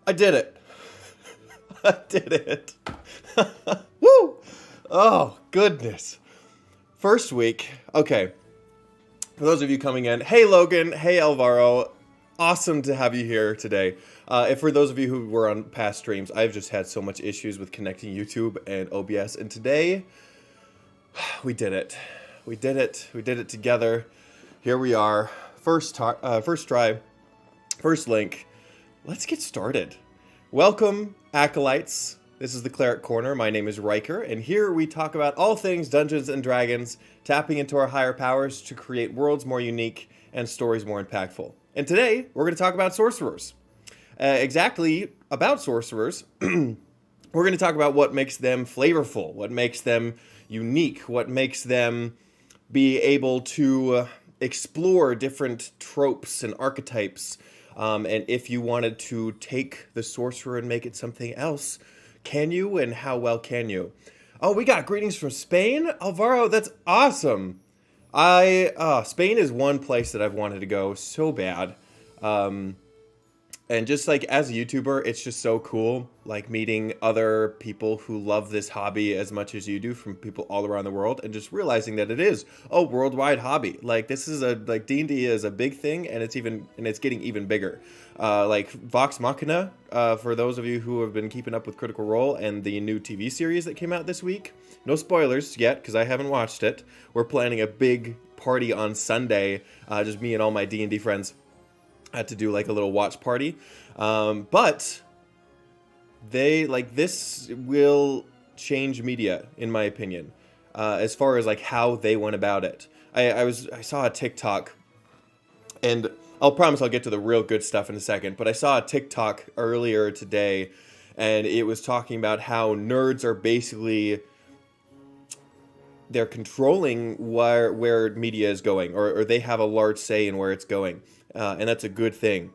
I did it. I did it. Woo! Oh, goodness. First week. Okay. For those of you coming in, hey Logan, hey Alvaro. Awesome to have you here today. And for those of you who were on past streams, I've just had so much issues with connecting YouTube and OBS. And today, we did it. We did it. We did it together. Here we are. First try. First link. Let's get started. Welcome, Acolytes. This is the Cleric Corner. My name is Riker, and here we talk about all things Dungeons and Dragons, tapping into our higher powers to create worlds more unique and stories more impactful. And today, we're going to talk about sorcerers. Exactly about sorcerers. We're going to talk about what makes them flavorful, what makes them unique, what makes them be able to explore different tropes and archetypes. And if you wanted to take the sorcerer and make it something else, can you, and how well can you? Oh, we got greetings from Spain? Alvaro, that's awesome. Spain is one place that I've wanted to go so bad. And just like as a YouTuber, it's just so cool, like meeting other people who love this hobby as much as you do, from people all around the world, and just realizing that it is a worldwide hobby. Like this is D&D is a big thing, and it's getting even bigger. Like Vox Machina, for those of you who have been keeping up with Critical Role and the new TV series that came out this week. No spoilers yet, because I haven't watched it. We're planning a big party on Sunday, just me and all my D&D friends. Had to do like a little watch party, but this will change media, in my opinion, as far as like how they went about it. I saw a TikTok, and I'll promise I'll get to the real good stuff in a second, but I saw a TikTok earlier today, and it was talking about how nerds are basically, they're controlling where media is going, or they have a large say in where it's going. And that's a good thing.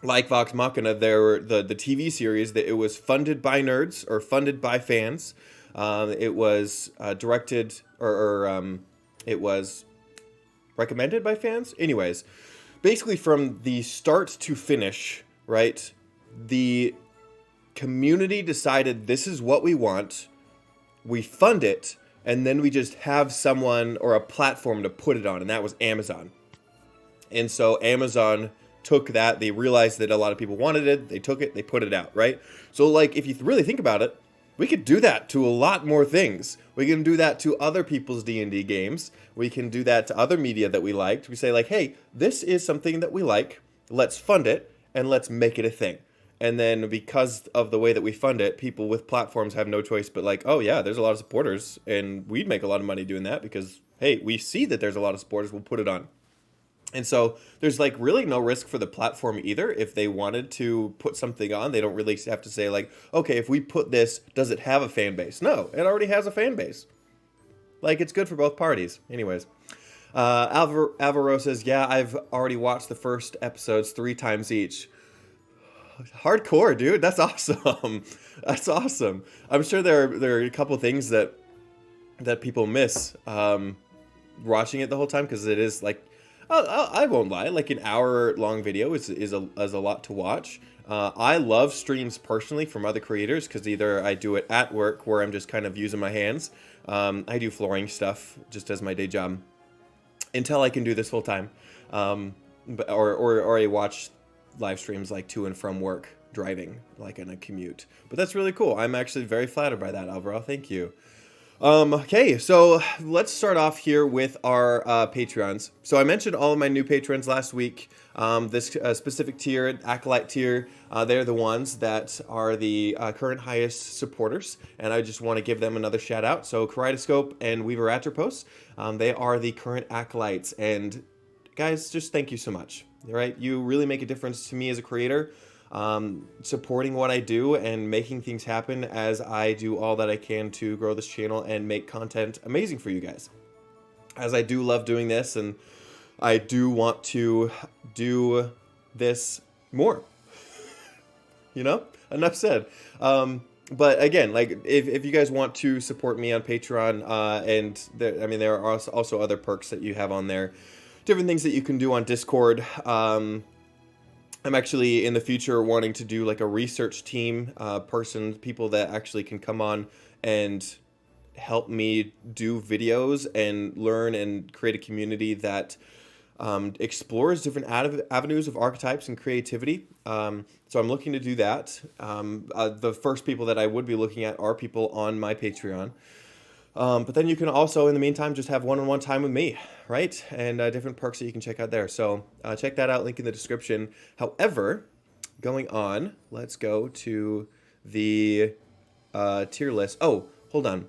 Like Vox Machina, the TV series, that it was funded by nerds or funded by fans. It was directed or it was recommended by fans. Anyways, basically from the start to finish, right? The community decided this is what we want. We fund it, and then we just have someone or a platform to put it on, and that was Amazon. And so Amazon took that, they realized that a lot of people wanted it, they took it, they put it out, right? So like, if you really think about it, we could do that to a lot more things. We can do that to other people's D&D games. We can do that to other media that we liked. We say like, hey, this is something that we like, let's fund it, and let's make it a thing. And then because of the way that we fund it, people with platforms have no choice but like, oh yeah, there's a lot of supporters, and we'd make a lot of money doing that because, hey, we see that there's a lot of supporters, we'll put it on. And so there's like really no risk for the platform either. If they wanted to put something on, they don't really have to say like, okay, if we put this, does it have a fan base? No, it already has a fan base. Like, it's good for both parties. Anyways, Alvaro says, yeah, I've already watched the first episodes 3 times each. Hardcore, dude. That's awesome. That's awesome. I'm sure there are a couple things that people miss watching it the whole time, because it is like, I won't lie, like an hour-long video is a lot to watch. I love streams personally from other creators, because either I do it at work where I'm just kind of using my hands. I do flooring stuff just as my day job until I can do this full time. Or I watch live streams like to and from work driving, like in a commute. But that's really cool. I'm actually very flattered by that, Alvaro. Thank you. Okay, so let's start off here with our Patreons. So I mentioned all of my new patrons last week. This specific tier, Acolyte tier, they're the ones that are the current highest supporters, and I just want to give them another shout out. So Kaleidoscope and Weaver Atropos, they are the current Acolytes, and guys, just thank you so much. All right, you really make a difference to me as a creator. Supporting what I do and making things happen as I do all that I can to grow this channel and make content amazing for you guys. As I do love doing this, and I do want to do this more. You know, enough said. But again, like if you guys want to support me on Patreon, and there are also other perks that you have on there, different things that you can do on Discord. I'm actually in the future wanting to do like a research team people that actually can come on and help me do videos and learn and create a community that explores different avenues of archetypes and creativity. So I'm looking to do that. The first people that I would be looking at are people on my Patreon. But then you can also, in the meantime, just have one-on-one time with me, right? And different perks that you can check out there. So check that out, link in the description. However, going on, let's go to the tier list. Oh, hold on.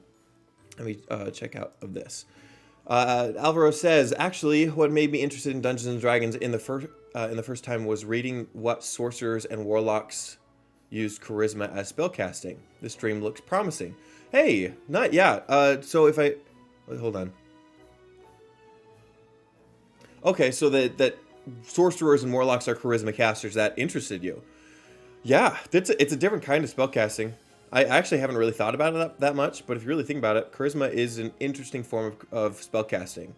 Let me check out of this. Alvaro says, actually, what made me interested in Dungeons and Dragons in the first time was reading what sorcerers and warlocks used charisma as spellcasting. The stream looks promising. Hey, so if I wait, hold on. Okay, so that sorcerers and warlocks are charisma casters. That interested you? Yeah, it's a different kind of spellcasting. I actually haven't really thought about it that much, but if you really think about it, charisma is an interesting form of spellcasting.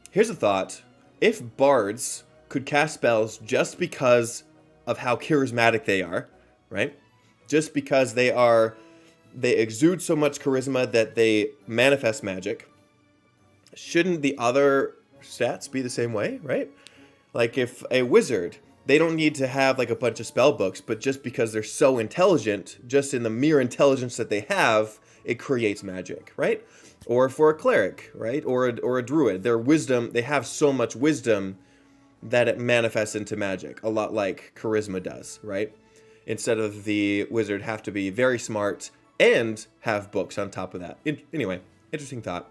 Here's a thought. If bards could cast spells just because of how charismatic they are, right? Just because they exude so much charisma that they manifest magic, shouldn't the other stats be the same way, right? Like if a wizard, they don't need to have like a bunch of spell books, but just because they're so intelligent, just in the mere intelligence that they have, it creates magic, right? Or for a cleric, right? Or a druid, their wisdom, they have so much wisdom that it manifests into magic, a lot like charisma does, right? Instead of the wizard have to be very smart and have books on top of that. Anyway, interesting thought.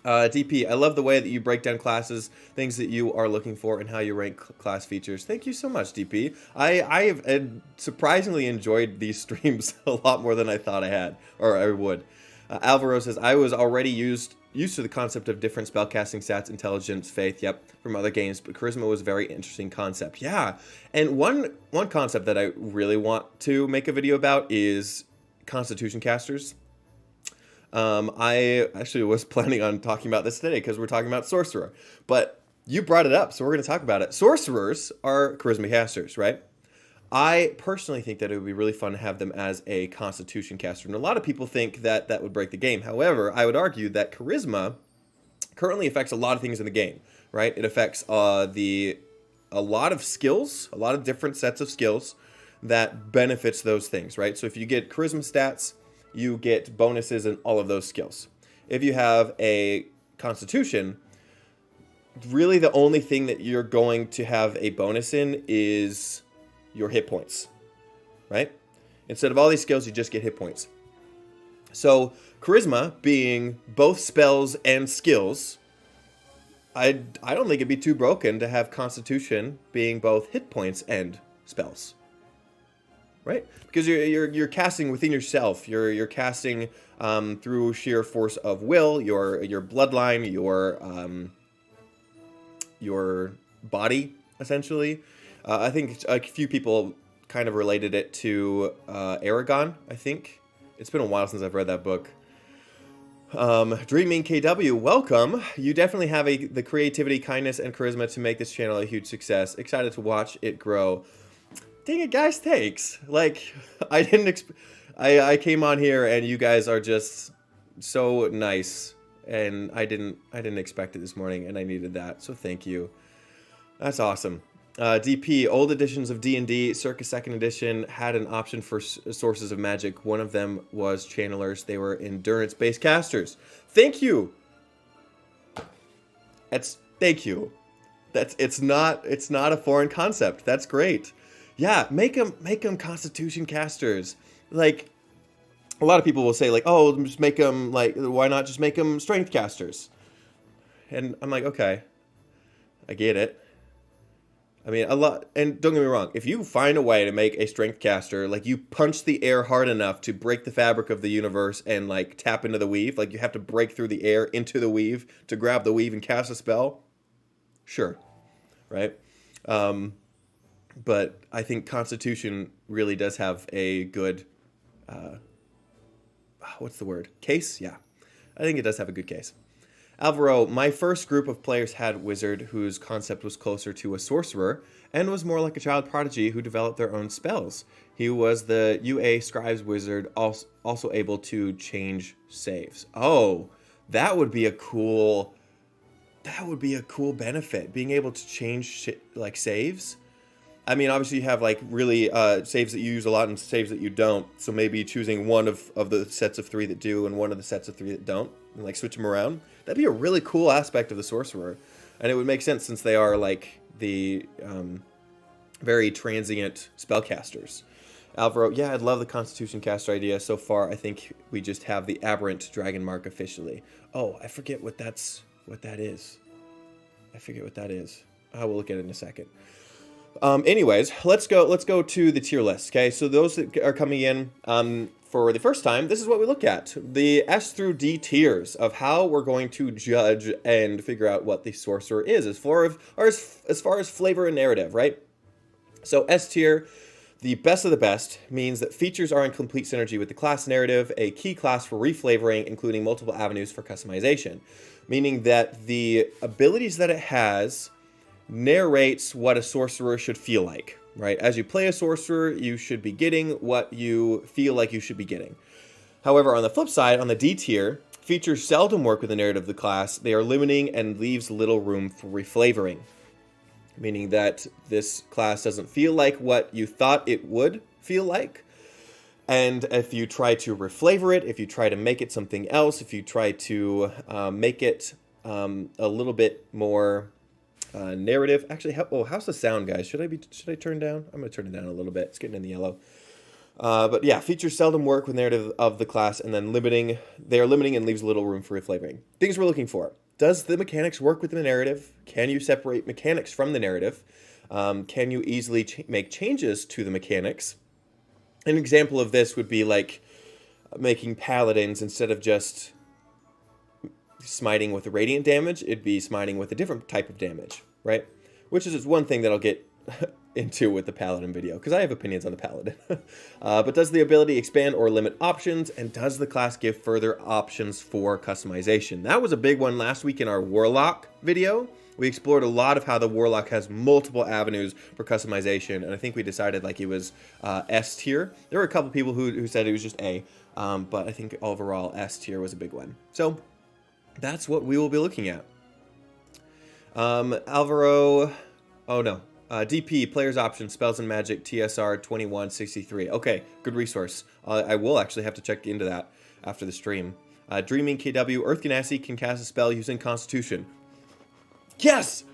DP, I love the way that you break down classes, things that you are looking for, and how you rank class features. Thank you so much, DP. I have surprisingly enjoyed these streams a lot more than I thought I had, or I would. Alvaro says, I was already used to the concept of different spellcasting stats, intelligence, faith, yep, from other games, but charisma was a very interesting concept. Yeah, and one concept that I really want to make a video about is Constitution casters. I actually was planning on talking about this today because we're talking about Sorcerer, but you brought it up, so we're going to talk about it. Sorcerers are charisma casters, right? I personally think that it would be really fun to have them as a Constitution caster, and a lot of people think that that would break the game. However, I would argue that charisma currently affects a lot of things in the game, right? It affects a lot of skills, a lot of different sets of skills that benefits those things, right? So if you get charisma stats, you get bonuses in all of those skills. If you have a Constitution, really the only thing that you're going to have a bonus in is your hit points, right? Instead of all these skills, you just get hit points. So charisma being both spells and skills, I don't think it'd be too broken to have Constitution being both hit points and spells. Right, because you're casting within yourself. You're casting through sheer force of will, your bloodline, your body, essentially. I think a few people kind of related it to Aragon. I think it's been a while since I've read that book. Dreaming KW, welcome. You definitely have the creativity, kindness, and charisma to make this channel a huge success. Excited to watch it grow. Dang it, guys, thanks. Like, I came on here and you guys are just so nice, and I didn't expect it this morning, and I needed that, so thank you. That's awesome. DP, old editions of D&D, circa 2nd edition, had an option for sources of magic. One of them was channelers. They were endurance-based casters. Thank you. Thank you. It's not a foreign concept. That's great. Yeah, make them Constitution casters. Like, a lot of people will say, like, oh, just make them, like, why not just make them strength casters? And I'm like, okay, I get it. I mean, a lot, and don't get me wrong, if you find a way to make a strength caster, like, you punch the air hard enough to break the fabric of the universe and, like, tap into the weave, like, you have to break through the air into the weave to grab the weave and cast a spell, sure, right? But I think Constitution really does have a good, what's the word? Case? Yeah. I think it does have a good case. Alvaro, my first group of players had Wizard, whose concept was closer to a Sorcerer, and was more like a child prodigy who developed their own spells. He was the UA Scribes Wizard, also able to change saves. Oh, that would be a cool... That would be a cool benefit, being able to change like saves. I mean, obviously you have like really saves that you use a lot and saves that you don't. So maybe choosing one of the sets of 3 that do and one of the sets of 3 that don't, and like switch them around. That'd be a really cool aspect of the Sorcerer, and it would make sense since they are like the very transient spellcasters. Alvaro, yeah, I'd love the Constitution caster idea. So far, I think we just have the Aberrant Dragon Mark officially. Oh, I forget what that is. I forget what that is. I will look at it in a second. Anyways, let's go to the tier list. Okay, so those that are coming in for the first time, this is what we look at: the S through D tiers of how we're going to judge and figure out what the Sorcerer is as far as flavor and narrative, right? So S tier, the best of the best, means that features are in complete synergy with the class narrative, a key class for reflavoring, including multiple avenues for customization, meaning that the abilities that it has narrates what a Sorcerer should feel like, right? As you play a Sorcerer, you should be getting what you feel like you should be getting. However, on the flip side, on the D tier, features seldom work with the narrative of the class. They are limiting and leaves little room for reflavoring, meaning that this class doesn't feel like what you thought it would feel like. And if you try to reflavor it, if you try to make it something else, if you try to make it a little bit more narrative. Actually, how's the sound, guys? Should I turn down? I'm gonna turn it down a little bit. It's getting in the yellow. But yeah, features seldom work with narrative of the class, and then they are limiting and leaves little room for reflavoring. Things we're looking for: does the mechanics work with the narrative? Can you separate mechanics from the narrative? Can you easily make changes to the mechanics? An example of this would be like making paladins, instead of just smiting with radiant damage, it'd be smiting with a different type of damage, right? Which is one thing that I'll get into with the paladin video, because I have opinions on the paladin. But does the ability expand or limit options, and does the class give further options for customization? That was a big one last week in our warlock video. We explored a lot of how the warlock has multiple avenues for customization, and I think we decided like it was S tier. There were a couple people who said it was just A, but I think overall S tier was a big one. So that's what we will be looking at. Alvaro, oh no, DP, player's option, spells and magic, TSR 2163. Okay, good resource. I will actually have to check into that after the stream. Dreaming KW, Earth Ganassi can cast a spell using Constitution. Yes!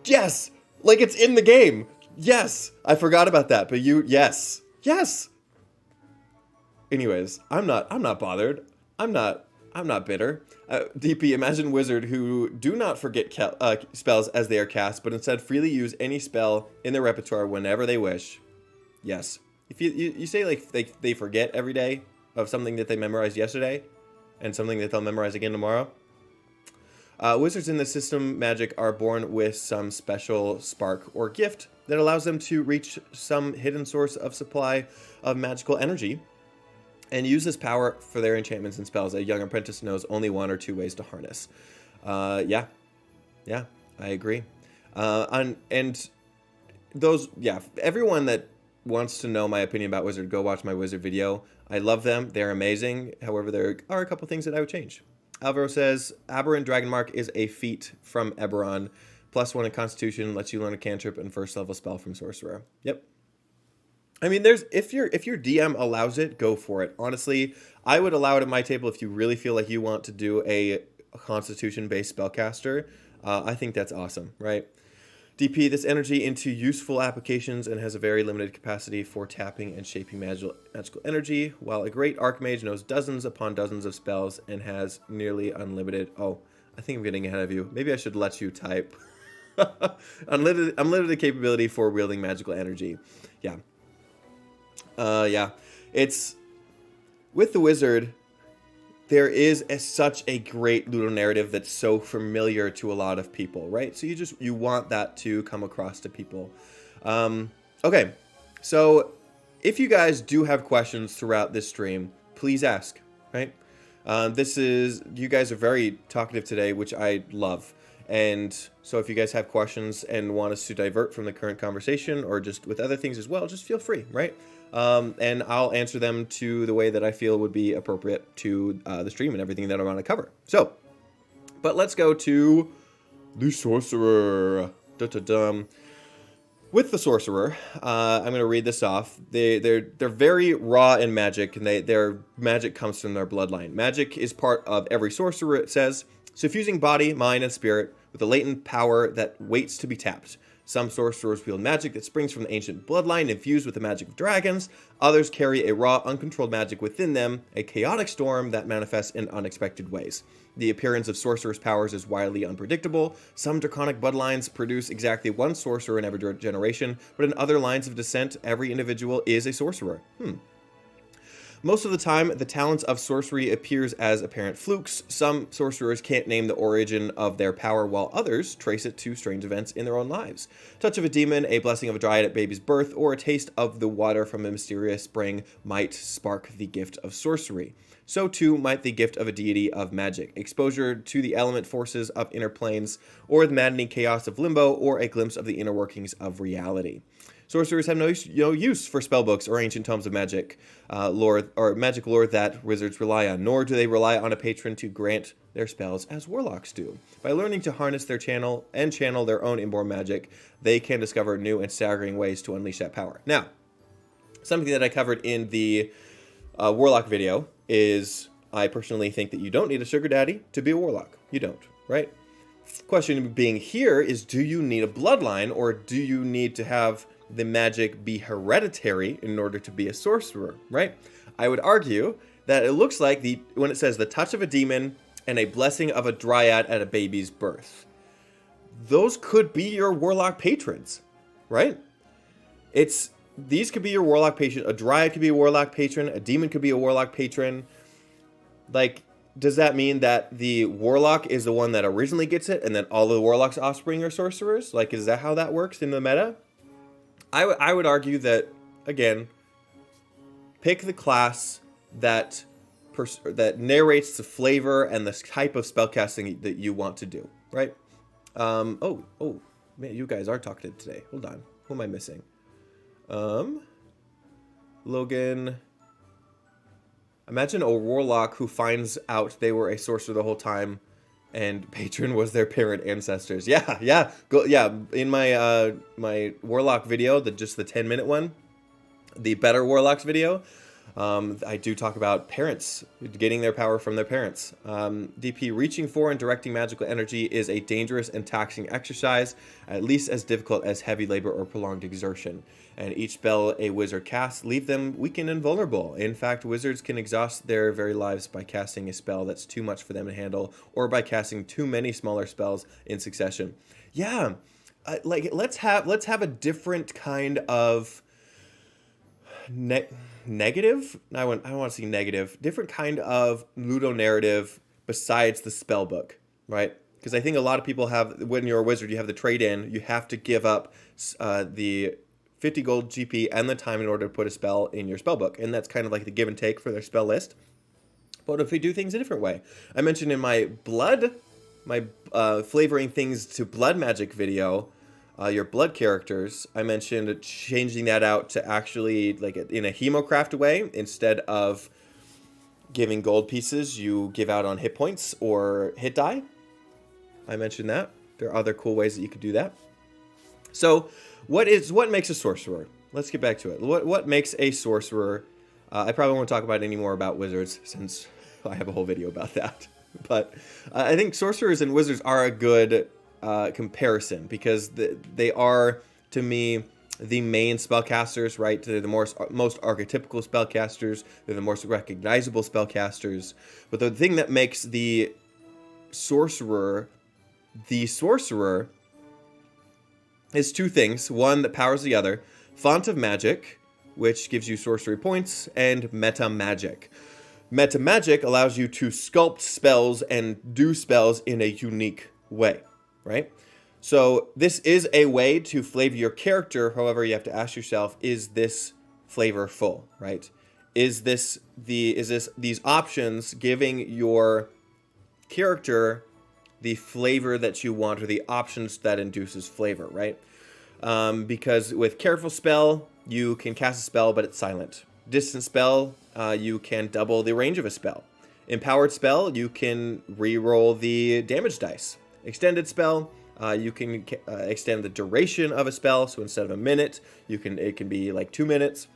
Yes! Like it's in the game. Yes! I forgot about that, but yes. Yes! Anyways, I'm not bothered. I'm not bitter. DP, imagine wizard who do not forget spells as they are cast, but instead freely use any spell in their repertoire whenever they wish. Yes. If you say like they forget every day of something that they memorized yesterday, and something that they'll memorize again tomorrow. Wizards in the system magic are born with some special spark or gift that allows them to reach some hidden source of supply of magical energy, and use this power for their enchantments and spells. A young apprentice knows only 1 or 2 ways to harness. Yeah, I agree. And those, everyone that wants to know my opinion about Wizard, go watch my Wizard video. I love them. They're amazing. However, there are a couple things that I would change. Alvaro says, Aberrant Dragon Mark is a feat from Eberron. +1 in Constitution, lets you learn a cantrip and first level spell from Sorcerer. Yep. I mean, if your DM allows it, go for it. Honestly, I would allow it at my table if you really feel like you want to do a Constitution-based spellcaster. I think that's awesome, right? DP this energy into useful applications and has a very limited capacity for tapping and shaping magical energy, while a great Archmage knows dozens upon dozens of spells and has nearly unlimited... Oh, I think I'm getting ahead of you. Maybe I should let you type. Unlimited capability for wielding magical energy. Yeah. It's with the wizard, there is such a great ludonarrative that's so familiar to a lot of people, right? So you want that to come across to people. Okay, so if you guys do have questions throughout this stream, please ask, right? You guys are very talkative today, which I love. And so if you guys have questions and want us to divert from the current conversation or just with other things as well, just feel free, right? And I'll answer them to the way that I feel would be appropriate to the stream and everything that I want to cover. So, but let's go to the Sorcerer. Dum-dum-dum. With the Sorcerer, I'm going to read this off. They're very raw in magic, and their magic comes from their bloodline. Magic is part of every Sorcerer, it says, suffusing body, mind, and spirit with a latent power that waits to be tapped. Some Sorcerers wield magic that springs from the ancient bloodline infused with the magic of dragons. Others carry a raw, uncontrolled magic within them, a chaotic storm that manifests in unexpected ways. The appearance of Sorcerer's powers is wildly unpredictable. Some draconic bloodlines produce exactly one Sorcerer in every generation, but in other lines of descent, every individual is a Sorcerer. Most of the time, the talents of sorcery appears as apparent flukes. Some sorcerers can't name the origin of their power, while others trace it to strange events in their own lives. Touch of a demon, a blessing of a dryad at baby's birth, or a taste of the water from a mysterious spring might spark the gift of sorcery. So too might the gift of a deity of magic, exposure to the element forces of inner planes, or the maddening chaos of limbo, or a glimpse of the inner workings of reality. Sorcerers have no use for spellbooks or ancient tomes of magic lore or magic lore that wizards rely on, nor do they rely on a patron to grant their spells as warlocks do. By learning to harness their channel their own inborn magic, they can discover new and staggering ways to unleash that power. Now, something that I covered in the warlock video is I personally think that you don't need a sugar daddy to be a warlock. You don't, right? Question being here is, do you need a bloodline, or do you need to have the magic be hereditary in order to be a sorcerer, right? I would argue that it looks like when it says the touch of a demon and a blessing of a dryad at a baby's birth, those could be your warlock patrons, right? These could be your warlock patron. A dryad could be a warlock patron. A demon could be a warlock patron. Like, does that mean that the warlock is the one that originally gets it, and then all the warlock's offspring are sorcerers? Like, is that how that works in the meta? I would argue that, again, pick the class that narrates the flavor and the type of spellcasting that you want to do, right? Oh, man, you guys are talkative today. Hold on. Who am I missing? Logan. Imagine a warlock who finds out they were a sorcerer the whole time and patron was their parent ancestors. Yeah. In my my warlock video, just the 10-minute one, the better warlocks video, I do talk about parents getting their power from their parents. DP, reaching for and directing magical energy is a dangerous and taxing exercise, at least as difficult as heavy labor or prolonged exertion. And each spell a wizard casts leave them weakened and vulnerable. In fact, wizards can exhaust their very lives by casting a spell that's too much for them to handle, or by casting too many smaller spells in succession. Yeah, let's have a different kind of negative. I don't want to say negative. Different kind of ludonarrative besides the spell book, right? Because I think a lot of people have, when you're a wizard, you have the trade in. You have to give up the 50 gold GP and the time in order to put a spell in your spell book, and that's kind of like the give and take for their spell list. But if we do things a different way, I mentioned in my flavoring things to blood magic video, your blood characters, I mentioned changing that out to actually, like, in a hemocraft way. Instead of giving gold pieces, you give out on hit points or hit die. I mentioned that. There are other cool ways that you could do that. So what makes a sorcerer? Let's get back to it. What makes a sorcerer? I probably won't talk about any more about wizards, since I have a whole video about that. But I think sorcerers and wizards are a good comparison, because they are, to me, the main spellcasters, right? They're the most archetypical spellcasters. They're the most recognizable spellcasters. But the thing that makes the sorcerer is two things. One that powers the other. Font of Magic, which gives you sorcery points, and Metamagic. Metamagic allows you to sculpt spells and do spells in a unique way, right? So this is a way to flavor your character. However, you have to ask yourself, is this flavorful, right? is these options giving your character the flavor that you want, or the options that induces flavor, right? Because with Careful Spell, you can cast a spell, but it's silent. Distant Spell, you can double the range of a spell. Empowered Spell, you can re-roll the damage dice. Extended Spell, you can extend the duration of a spell, so instead of a minute, it can be like 2 minutes.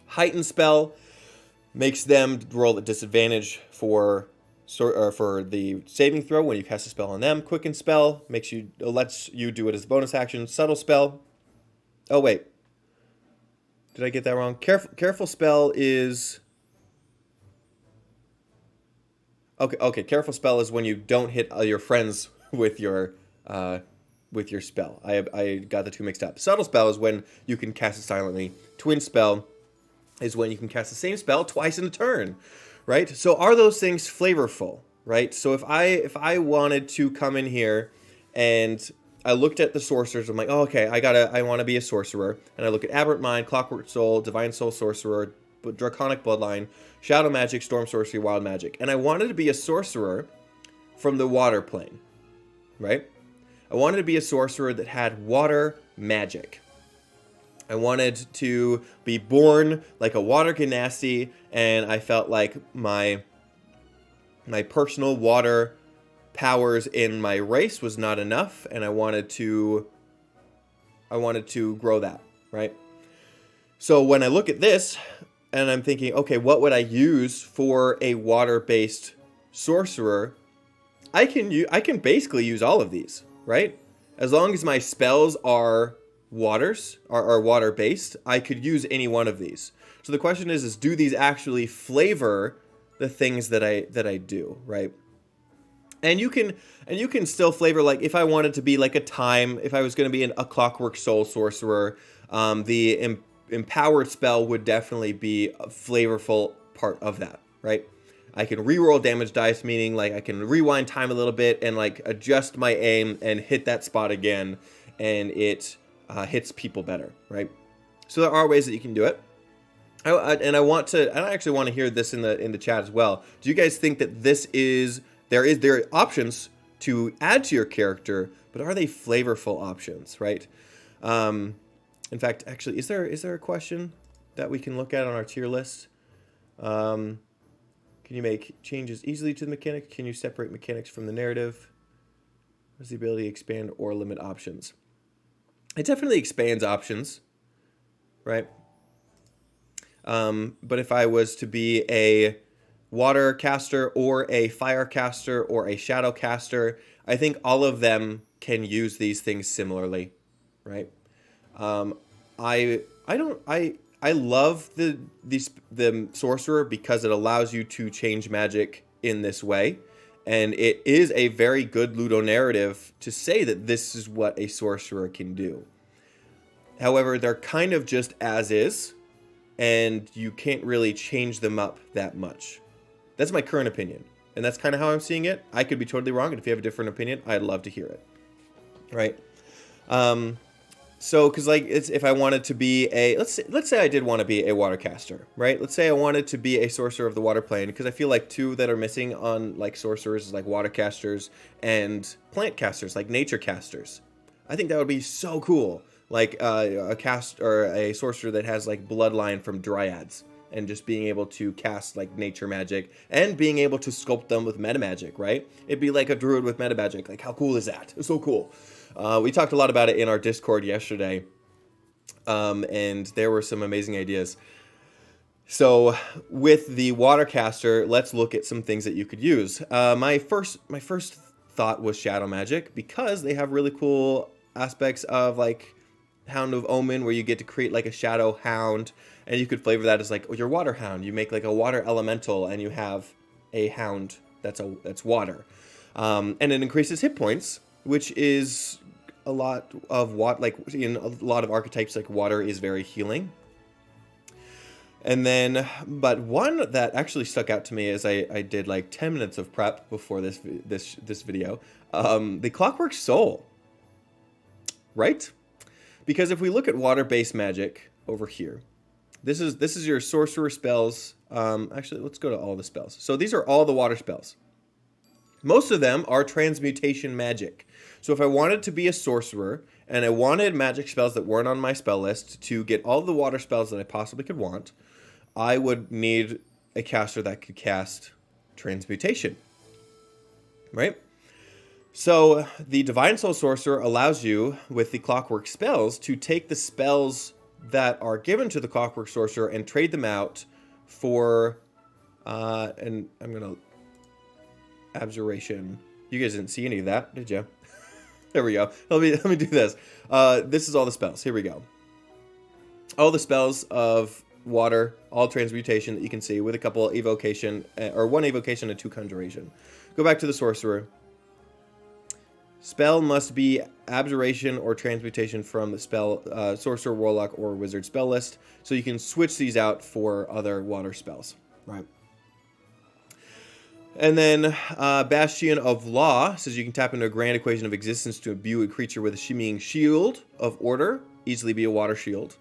Heightened Spell makes them roll at disadvantage for the saving throw when you cast a spell on them. Quicken Spell lets you do it as a bonus action. Subtle Spell. Oh wait, did I get that wrong? Careful Spell is okay. Careful Spell is when you don't hit your friends with your spell. I got the two mixed up. Subtle Spell is when you can cast it silently. Twin Spell is when you can cast the same spell twice in a turn, right? So are those things flavorful, right? So if I wanted to come in here and I looked at the sorcerers, I'm like, oh, okay, I want to be a sorcerer, and I look at Aberrant Mind, Clockwork Soul, Divine Soul Sorcerer, Draconic Bloodline, Shadow Magic, Storm Sorcery, Wild Magic, and I wanted to be a sorcerer from the water plane, right? I wanted to be a sorcerer that had water magic. I wanted to be born like a water Ganassi, and I felt like my personal water powers in my race was not enough, and I wanted to grow that, right? So when I look at this, and I'm thinking, okay, what would I use for a water-based sorcerer? I can basically use all of these, right? As long as my spells are water based, I could use any one of these. So the question is do these actually flavor the things that I do, right? And you can still flavor, like if I wanted to be like if I was going to be a Clockwork Soul Sorcerer, the empowered spell would definitely be a flavorful part of that, right? I can reroll damage dice, meaning like I can rewind time a little bit and like adjust my aim and hit that spot again, and it hits people better, right? So there are ways that you can do it. I actually want to hear this in the chat as well. Do you guys think that there are options to add to your character, but are they flavorful options, right? In fact, actually, is there a question that we can look at on our tier list? Can you make changes easily to the mechanic? Can you separate mechanics from the narrative? What is the ability to expand or limit options? It definitely expands options, right? But if I was to be a water caster or a fire caster or a shadow caster, I think all of them can use these things similarly, right? I love the sorcerer because it allows you to change magic in this way. And it is a very good ludonarrative to say that this is what a sorcerer can do. However, they're kind of just as is, and you can't really change them up that much. That's my current opinion, and that's kind of how I'm seeing it. I could be totally wrong, and if you have a different opinion, I'd love to hear it. Right? So, because like if I wanted to be let's say I did want to be a water caster, right? Let's say I wanted to be a sorcerer of the water plane, because I feel like two that are missing on like sorcerers is like water casters and plant casters, like nature casters. I think that would be so cool, like a sorcerer that has like bloodline from dryads, and just being able to cast like nature magic and being able to sculpt them with metamagic, right? It'd be like a druid with metamagic. Like, how cool is that? It's so cool. We talked a lot about it in our Discord yesterday, and there were some amazing ideas. So with the watercaster, let's look at some things that you could use. My first thought was shadow magic, because they have really cool aspects of like Hound of Omen, where you get to create like a shadow hound, and you could flavor that as like your water hound. You make like a water elemental, and you have a hound that's water, and it increases hit points, which is a lot of like in a lot of archetypes, like water is very healing. And then, but one that actually stuck out to me as I did like 10 minutes of prep before this video, the Clockwork Soul, right? Because if we look at water-based magic over here, This is your sorcerer spells. Actually, let's go to all the spells. So these are all the water spells. Most of them are transmutation magic. So if I wanted to be a sorcerer and I wanted magic spells that weren't on my spell list to get all the water spells that I possibly could want, I would need a caster that could cast transmutation, right? So the Divine Soul Sorcerer allows you, with the Clockwork spells, to take the spells that are given to the Clockwork Sorcerer and trade them out for, and I'm going to, Abjuration. You guys didn't see any of that, did you? There we go. Let me do this. This is all the spells. Here we go. All the spells of water, all transmutation that you can see with a couple evocation, or one evocation and 2 conjuration. Go back to the Sorcerer. Spell must be abjuration or transmutation from the spell sorcerer, warlock, or wizard spell list. So you can switch these out for other water spells, right? And then Bastion of Law says you can tap into a grand equation of existence to imbue a creature with a shimmying shield of order, easily be a water shield.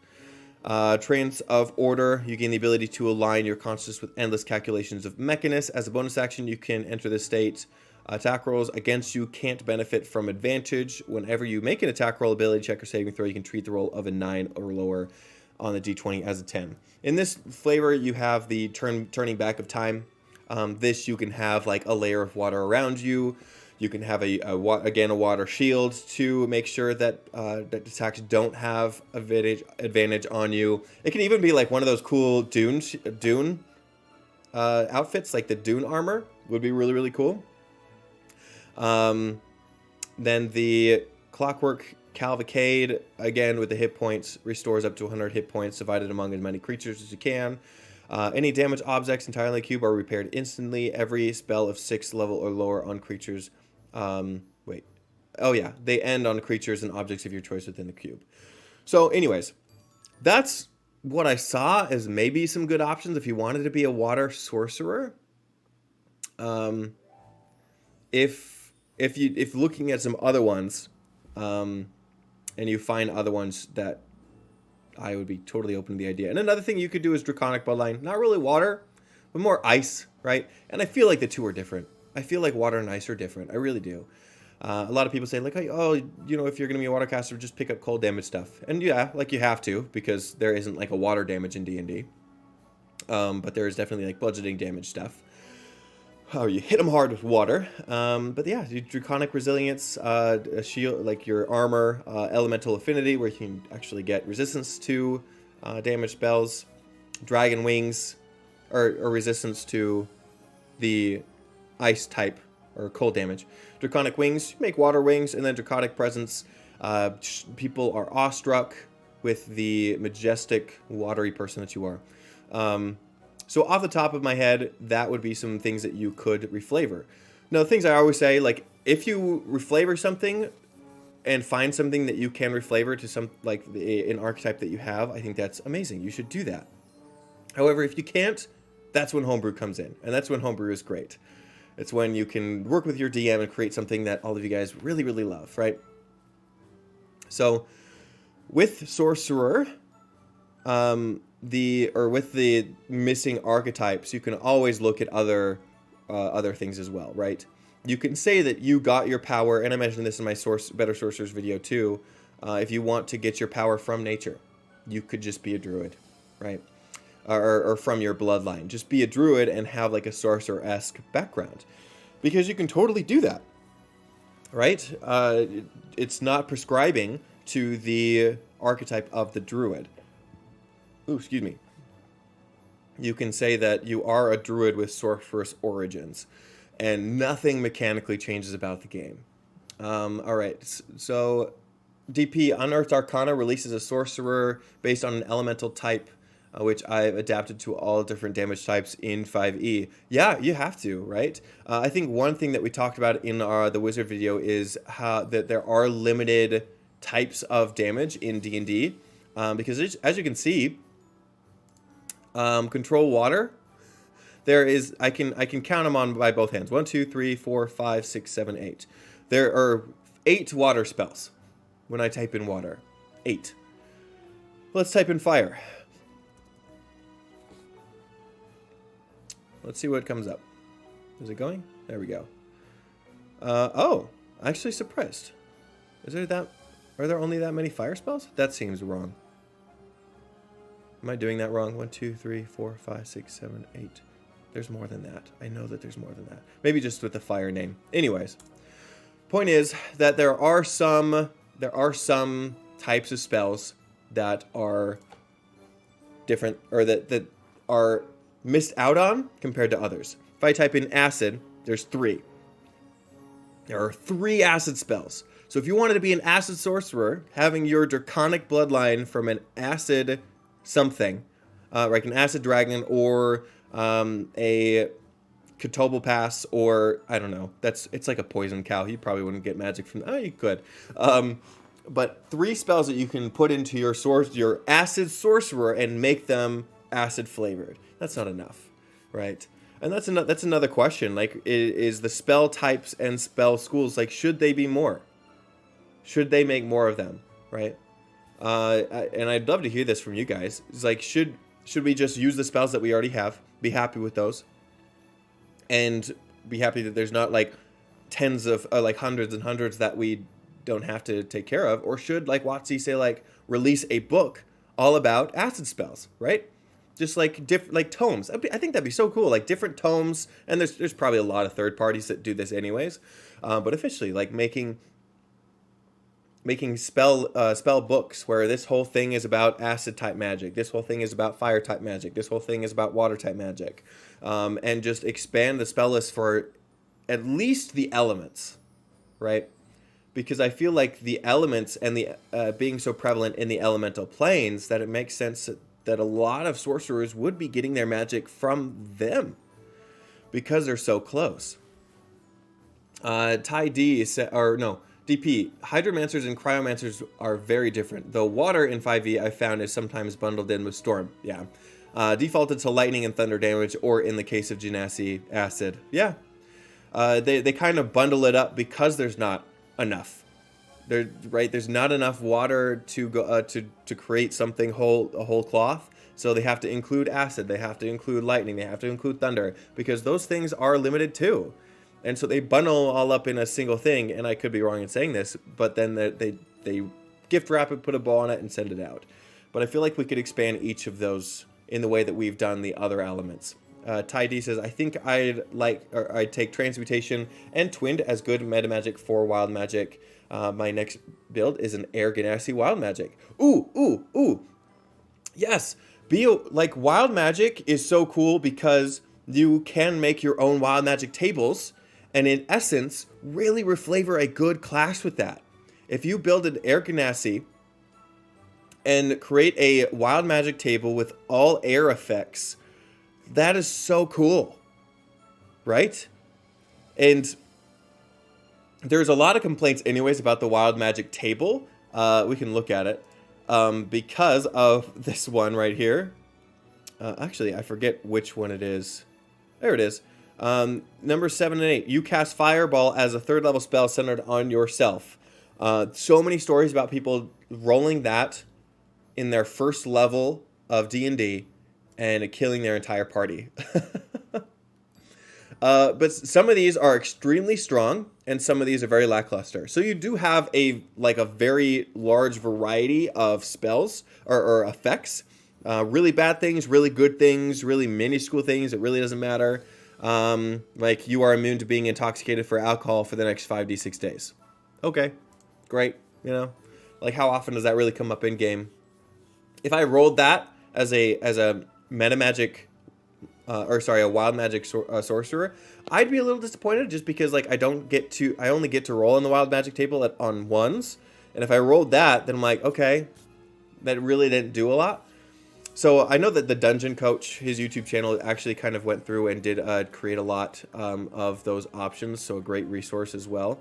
Trance of Order, you gain the ability to align your consciousness with endless calculations of mechanist. As a bonus action, you can enter this state. Attack rolls against you can't benefit from advantage. Whenever you make an attack roll, ability check, or saving throw, you can treat the roll of a 9 or lower on the d20 as a 10. In this flavor, you have the turning back of time. This you can have like a layer of water around you. You can have a water shield to make sure that that attacks don't have advantage on you. It can even be like one of those cool Dune outfits, like the Dune armor would be really, really cool. Then the Clockwork Cavalcade, again with the hit points, restores up to 100 hit points divided among as many creatures as you can. Any damaged objects entirely in the cube are repaired instantly. Every spell of 6th level or lower on creatures. They end on creatures and objects of your choice within the cube. So anyways, that's what I saw as maybe some good options if you wanted to be a water sorcerer. If looking at some other ones, and you find other ones that I would be totally open to the idea. And another thing you could do is Draconic Bloodline. Not really water, but more ice, right? And I feel like the two are different. I feel like water and ice are different. I really do. A lot of people say, like, oh, you know, if you're going to be a water caster, just pick up cold damage stuff. And yeah, like you have to, because there isn't like a water damage in D&D. But there is definitely like bludgeoning damage stuff. Oh, you hit them hard with water. But yeah, Draconic Resilience, a shield, like your armor, Elemental Affinity, where you can actually get resistance to damage spells, Dragon Wings, or resistance to the ice type or cold damage. Draconic Wings, make water wings, and then Draconic Presence. People are awestruck with the majestic, watery person that you are. So off the top of my head, that would be some things that you could reflavor. Now, the things I always say, like, if you reflavor something and find something that you can reflavor to some, like, an archetype that you have, I think that's amazing. You should do that. However, if you can't, that's when homebrew comes in. And that's when homebrew is great. It's when you can work with your DM and create something that all of you guys really, really love, right? So, with Sorcerer, with the missing archetypes, you can always look at other things as well, right? You can say that you got your power, and I mentioned this in my Better Sorcerers video too. If you want to get your power from nature, you could just be a druid, right? Or from your bloodline. Just be a druid and have like a sorcerer-esque background. Because you can totally do that, right? It's not prescribing to the archetype of the druid. Ooh, excuse me. You can say that you are a druid with sorceress origins, and nothing mechanically changes about the game. All right, so DP Unearthed Arcana releases a sorcerer based on an elemental type, which I've adapted to all different damage types in 5e. Yeah, you have to, right? I think one thing that we talked about in the wizard video is how that there are limited types of damage in D&D, because as you can see, control water. There is I can count them on by both hands. 1, 2, 3, 4, 5, 6, 7, 8. There are 8 water spells when I type in water. 8. Let's type in fire. Let's see what comes up. Is it going? There we go. Oh, actually suppressed. Is there that? Are there only that many fire spells? That seems wrong. Am I doing that wrong? 1, 2, 3, 4, 5, 6, 7, 8. There's more than that. I know that there's more than that. Maybe just with the fire name. Anyways, point is that there are some types of spells that are different, or that are missed out on compared to others. If I type in acid, there's 3. There are 3 acid spells. So if you wanted to be an acid sorcerer, having your draconic bloodline from an acid something, like an acid dragon or a Kotobel Pass, or I don't know. It's like a poison cow. You probably wouldn't get magic from. Oh, you could. But 3 spells that you can put into your acid sorcerer and make them acid flavored. That's not enough, right? And that's another question. Like, is the spell types and spell schools, like, should they be more? Should they make more of them, right? And I'd love to hear this from you guys. It's like, should we just use the spells that we already have, be happy with those, and be happy that there's not like tens of like hundreds and hundreds that we don't have to take care of? Or should, like WotC say, like, release a book all about acid spells, right? Just like like tomes. I think that'd be so cool, like different tomes. And there's probably a lot of third parties that do this anyways, but officially, like making spell books where this whole thing is about acid type magic, this whole thing is about fire type magic, this whole thing is about water type magic, and just expand the spell list for at least the elements, right? Because I feel like the elements and the being so prevalent in the elemental planes, that it makes sense that a lot of sorcerers would be getting their magic from them because they're so close. Ty D or no. DP, Hydromancers and Cryomancers are very different, though water in 5e I found is sometimes bundled in with Storm. Yeah. Defaulted to lightning and thunder damage, or in the case of Genasi, acid. Yeah. They kind of bundle it up because there's not enough. There's not enough water to go to create something a whole cloth. So they have to include acid, they have to include lightning, they have to include thunder, because those things are limited too. And so they bundle all up in a single thing, and I could be wrong in saying this, but then they gift wrap it, put a ball on it, and send it out. But I feel like we could expand each of those in the way that we've done the other elements. Ty D says, I think I'd take Transmutation and Twinned as good metamagic for wild magic. My next build is an Air Ganassi wild magic. Ooh. Yes. Wild magic is so cool because you can make your own wild magic tables, and in essence, really reflavor a good class with that. If you build an Air Ganassi and create a wild magic table with all air effects, that is so cool, right? And there's a lot of complaints anyways about the wild magic table. We can look at it because of this one right here. Actually, I forget which one it is. There it is. Number 7 and 8. You cast Fireball as a 3rd level spell centered on yourself. So many stories about people rolling that in their first level of D&D and killing their entire party. But some of these are extremely strong, and some of these are very lackluster. So you do have a very large variety of spells or effects. Really bad things, really good things, really minuscule things. It really doesn't matter. Like you are immune to being intoxicated for alcohol for the next 5d6 days. Okay, great. You know, like how often does that really come up in game? If I rolled that as a metamagic, a wild magic sorcerer, I'd be a little disappointed just because I only get to roll on the wild magic table on 1s, and if I rolled that, then I'm like, okay, that really didn't do a lot. So I know that the Dungeon Coach, his YouTube channel, actually kind of went through and did create a lot of those options, so a great resource as well.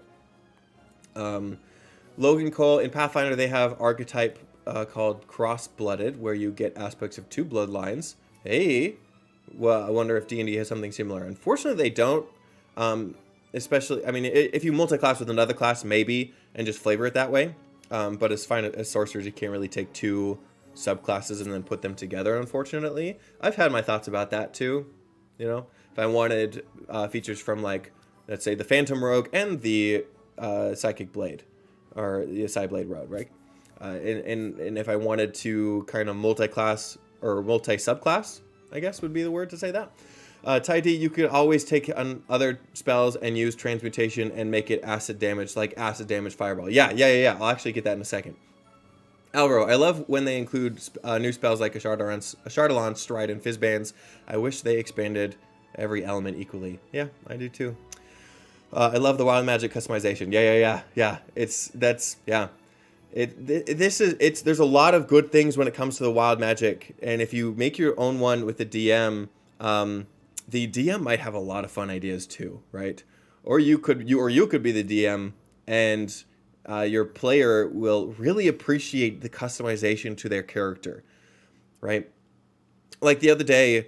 Logan Cole, in Pathfinder, they have archetype called Cross-Blooded, where you get aspects of 2 bloodlines. Hey, well, I wonder if D&D has something similar. Unfortunately, they don't. Especially, I mean, if you multi-class with another class, maybe, and just flavor it that way. But as sorcerers, you can't really take 2 subclasses and then put them together, unfortunately. I've had my thoughts about that too. you know? If I wanted features from, like, let's say the Phantom Rogue and the Psychic Blade, or the Side Blade Rogue, right? And if I wanted to kind of multi-class or multi-subclass, I guess would be the word to say that. Tidy, you could always take on other spells and use transmutation and make it acid damage, like acid damage fireball. Yeah. I'll actually get that in a second. Alvaro, I love when they include new spells like Ashardalon, Stride, and Fizzbands. I wish they expanded every element equally. Yeah, I do too. I love the wild magic customization. Yeah. There's a lot of good things when it comes to the wild magic, and if you make your own one with the DM, the DM might have a lot of fun ideas too, right? Or you could be the DM, and your player will really appreciate the customization to their character, right? Like the other day,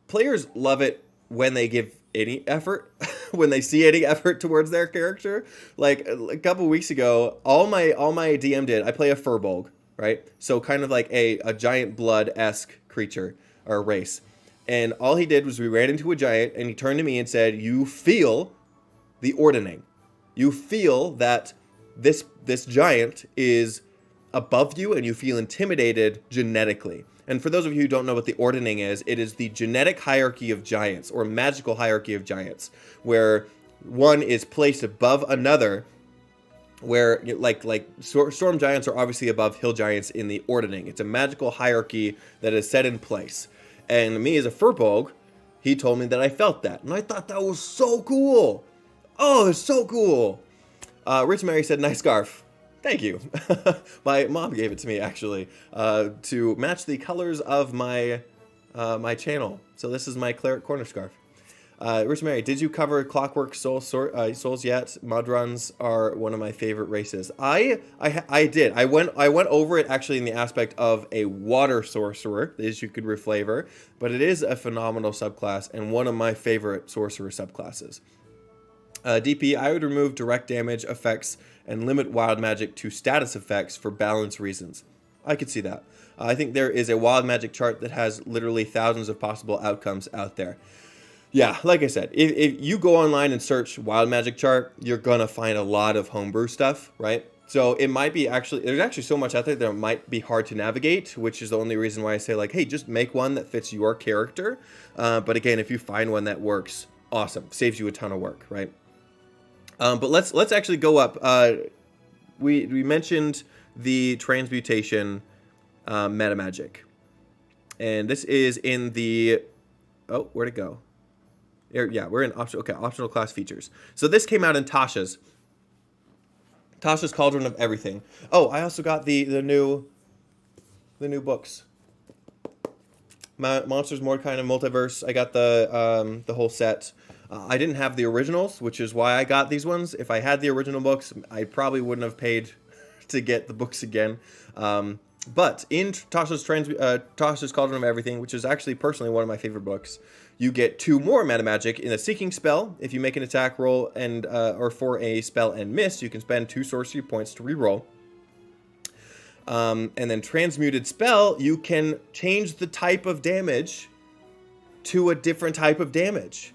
players love it when they give any effort, when they see any effort towards their character. Like a couple weeks ago, all my DM did, I play a Furbolg, right? So kind of like a giant blood-esque creature or race. And all he did was we ran into a giant, and he turned to me and said, "You feel the ordaining. You feel that this giant is above you, and you feel intimidated genetically." And for those of you who don't know what the ordaining is, it is the genetic hierarchy of giants, or magical hierarchy of giants, where one is placed above another, where like storm giants are obviously above hill giants in the ordaining. It's a magical hierarchy that is set in place. And me as a Furbolg, he told me that I felt that. And I thought that was so cool. Oh, it's so cool. Rich Mary said, "Nice scarf." Thank you. My mom gave it to me, actually, to match the colors of my my channel. So this is my Cleric Corner scarf. Rich Mary, did you cover Clockwork Souls yet? Mudruns are one of my favorite races. I did. I went over it actually in the aspect of a water sorcerer, as you could reflavor, but it is a phenomenal subclass and one of my favorite sorcerer subclasses. DP, I would remove direct damage effects and limit wild magic to status effects for balance reasons. I could see that. I think there is a wild magic chart that has literally thousands of possible outcomes out there. Yeah, like I said, if you go online and search wild magic chart, you're going to find a lot of homebrew stuff, right? So it might be there's actually so much out there that it might be hard to navigate, which is the only reason why I say, like, hey, just make one that fits your character. But again, if you find one that works, awesome. Saves you a ton of work, right? But let's actually go up. We mentioned the Transmutation Metamagic. And this is in the... Oh, where'd it go? Yeah, we're in optional class features. So this came out in Tasha's Cauldron of Everything. Oh, I also got the new books. Monsters, Mordecai, and Multiverse. I got the whole set. I didn't have the originals, which is why I got these ones. If I had the original books, I probably wouldn't have paid to get the books again. But in Tasha's Cauldron of Everything, which is actually personally one of my favorite books, you get 2 more Metamagic in a Seeking spell. If you make an attack roll and or for a spell and miss, you can spend 2 sorcery points to reroll. And then Transmuted spell, you can change the type of damage to a different type of damage.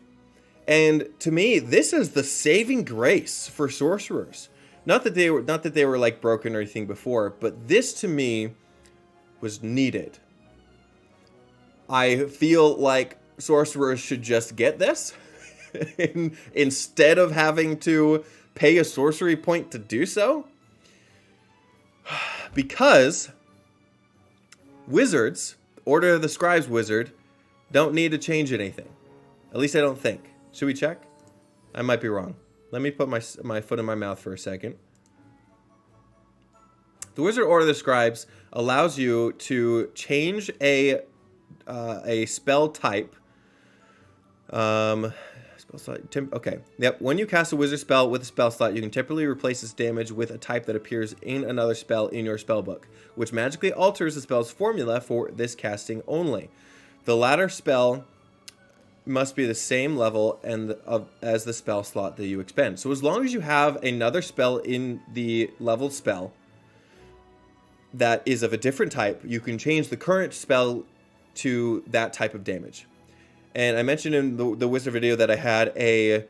And to me, this is the saving grace for sorcerers. Not that they were like broken or anything before, but this to me was needed. I feel like sorcerers should just get this instead of having to pay a sorcery point to do so. Because wizards, Order of the Scribes wizard, don't need to change anything. At least I don't think. Should we check? I might be wrong. Let me put my foot in my mouth for a second. The Wizard Order of the Scribes allows you to change a spell type. Spell slot. Okay. Yep. When you cast a wizard spell with a spell slot, you can temporarily replace its damage with a type that appears in another spell in your spellbook, which magically alters the spell's formula for this casting only. The latter spell must be the same level as the spell slot that you expend. So as long as you have another spell in the leveled spell that is of a different type, you can change the current spell to that type of damage. And I mentioned in the wizard video that I had a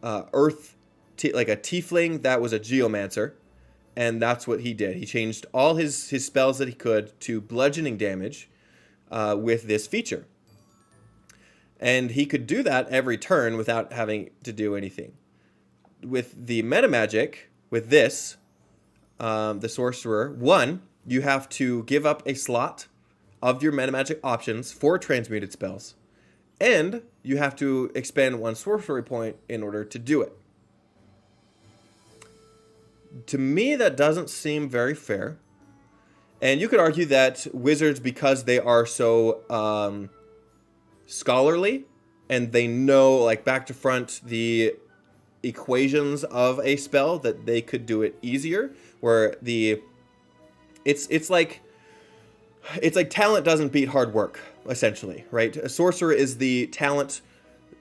like a tiefling that was a geomancer, and that's what he did. He changed all his spells that he could to bludgeoning damage with this feature. And he could do that every turn without having to do anything. With the Metamagic, with this, the Sorcerer, one, you have to give up a slot of your Metamagic options for transmuted spells. And you have to expend one sorcery point in order to do it. To me, that doesn't seem very fair. And you could argue that wizards, because they are so scholarly, and they know, like, back to front the equations of a spell, that they could do it easier. Where it's like talent doesn't beat hard work, essentially, right? A sorcerer is the talent,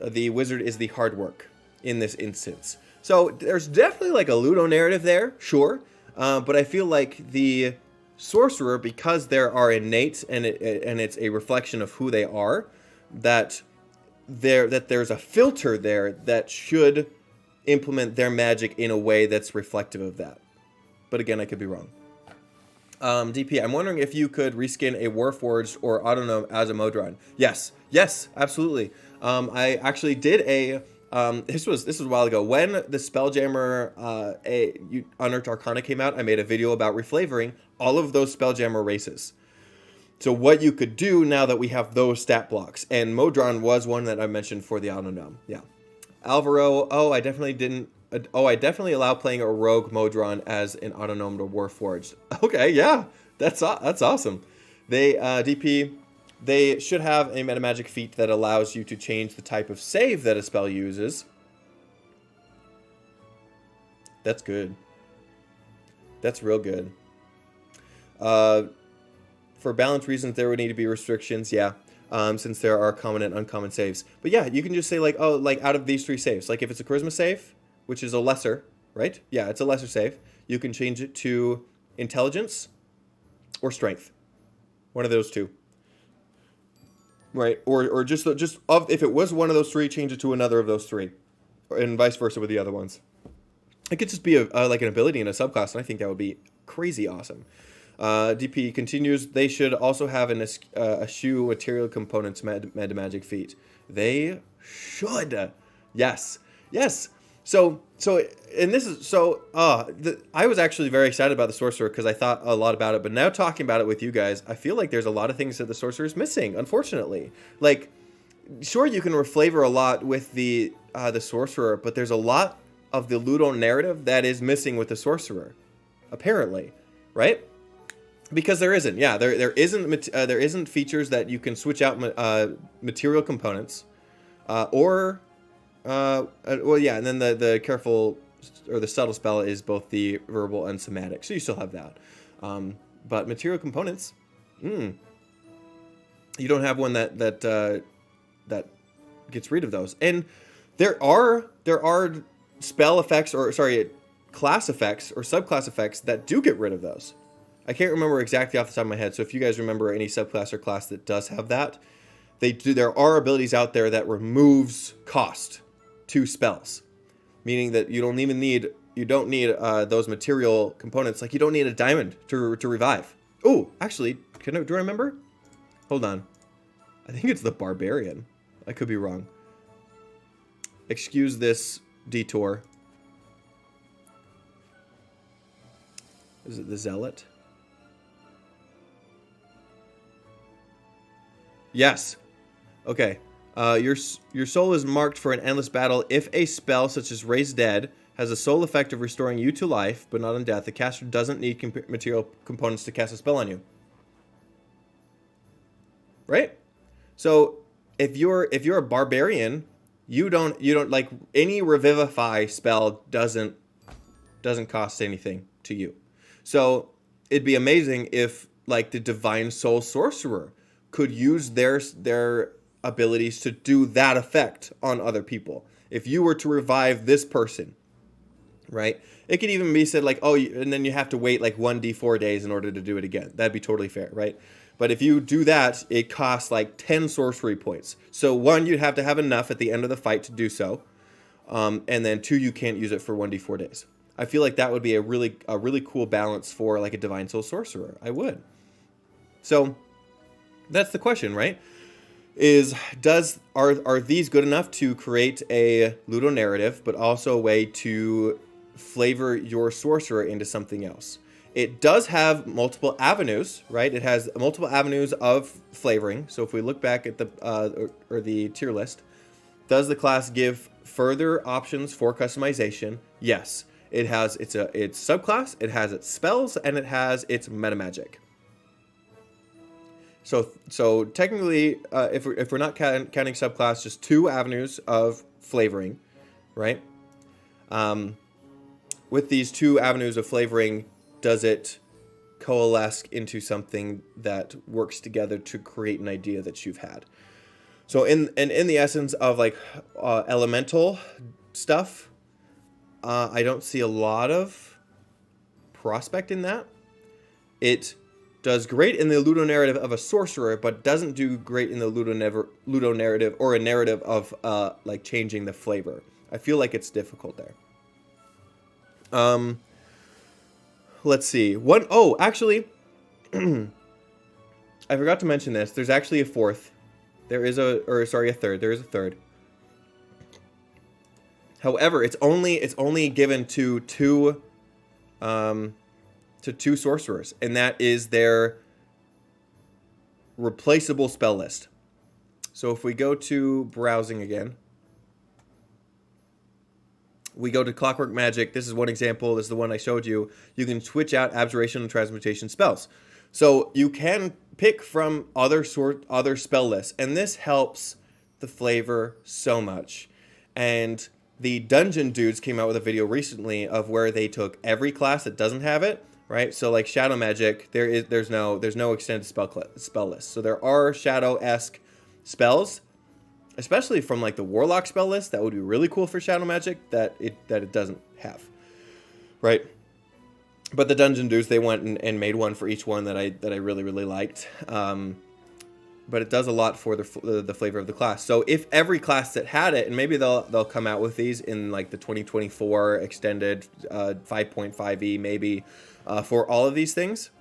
the wizard is the hard work in this instance. So there's definitely like a Ludo narrative there, sure, but I feel like the sorcerer, because there are innate and it's a reflection of who they are, that there's a filter there that should implement their magic in a way that's reflective of that. But again, I could be wrong. DP, I'm wondering if you could reskin a Warforged or Autonom as a Modron. Yes, absolutely. I actually did a this was a while ago when the Spelljammer Unearthed Arcana came out. I made a video about reflavoring all of those Spelljammer races. So what you could do now that we have those stat blocks, and Modron was one that I mentioned for the Autonom. Yeah, Alvaro. I definitely allow playing a rogue Modron as an Autonom to Warforged. Okay, yeah, that's awesome. They DP. They should have a metamagic feat that allows you to change the type of save that a spell uses. That's good. That's real good. For balance reasons, there would need to be restrictions, yeah, since there are common and uncommon saves. But yeah, you can just say, like, oh, like, out of these three saves, like, if it's a charisma save, which is a lesser, right? Yeah, it's a lesser save. You can change it to intelligence or strength. One of those two. Right, or just if it was one of those three, change it to another of those three, and vice versa with the other ones. It could just be like an ability in a subclass, and I think that would be crazy awesome. DP continues. They should also have an eschew material components metamagic feat. They should. Yes. So and this is so. I was actually very excited about the Sorcerer because I thought a lot about it. But now talking about it with you guys, I feel like there's a lot of things that the Sorcerer is missing. Unfortunately, like, sure, you can reflavor a lot with the Sorcerer, but there's a lot of the Ludo narrative that is missing with the Sorcerer, apparently, right? Because there isn't. Yeah, there isn't features that you can switch out material components, well, yeah, and then the careful or the subtle spell is both the verbal and somatic, so you still have that. But material components, you don't have one that gets rid of those. And there are spell effects, or sorry, class effects or subclass effects that do get rid of those. I can't remember exactly off the top of my head, so if you guys remember any subclass or class that does have that, there are abilities out there that removes cost to spells, meaning that you don't need those material components. Like, you don't need a diamond to revive. Oh, actually, do I remember? Hold on, I think it's the Barbarian. I could be wrong. Excuse this detour. Is it the Zealot? Yes. Okay. Your soul is marked for an endless battle. If a spell such as Raise Dead has a sole effect of restoring you to life, but not on death, the caster doesn't need material components to cast a spell on you. Right? So if you're a barbarian, you don't like any revivify spell doesn't cost anything to you. So it'd be amazing if, like, the Divine Soul Sorcerer could use their abilities to do that effect on other people. If you were to revive this person, right? It could even be said like, oh, and then you have to wait like 1d4 days in order to do it again. That'd be totally fair, right? But if you do that, it costs like 10 sorcery points. So 1, you'd have to have enough at the end of the fight to do so. And then 2, you can't use it for 1d4 days. I feel like that would be a really cool balance for like a Divine Soul Sorcerer. I would. So that's the question, right? Are these good enough to create a Ludo narrative, but also a way to flavor your sorcerer into something else? It does have multiple avenues, right? It has multiple avenues of flavoring. So if we look back at the tier list, does the class give further options for customization? Yes. It has its subclass, it has its spells, and it has its metamagic. So technically, if we're not counting subclass, just 2 avenues of flavoring, right? With these 2 avenues of flavoring, does it coalesce into something that works together to create an idea that you've had? So in the essence of like elemental stuff, I don't see a lot of prospect in that. It does great in the Ludo narrative of a sorcerer, but doesn't do great in the Ludo narrative or a narrative of like changing the flavor. I feel like it's difficult there. Let's see. Actually, I forgot to mention this. There's actually a fourth. A third. There is a third. However, it's only given to two sorcerers, and that is their replaceable spell list. So if we go to browsing again, we go to Clockwork Magic. This is one example. This is the one I showed you. You can switch out abjuration and transmutation spells. So you can pick from other spell lists, and this helps the flavor so much. And the Dungeon Dudes came out with a video recently of where they took every class that doesn't have it, right? So like Shadow Magic, there's no extended spell list. So there are Shadow-esque spells, especially from like the Warlock spell list, that would be really cool for Shadow Magic that it doesn't have, right? But the Dungeon Dudes, they went and made one for each one that I really, really liked. But it does a lot for the flavor of the class. So if every class that had it, and maybe they'll come out with these in like the 2024 extended 5.5e maybe for all of these things.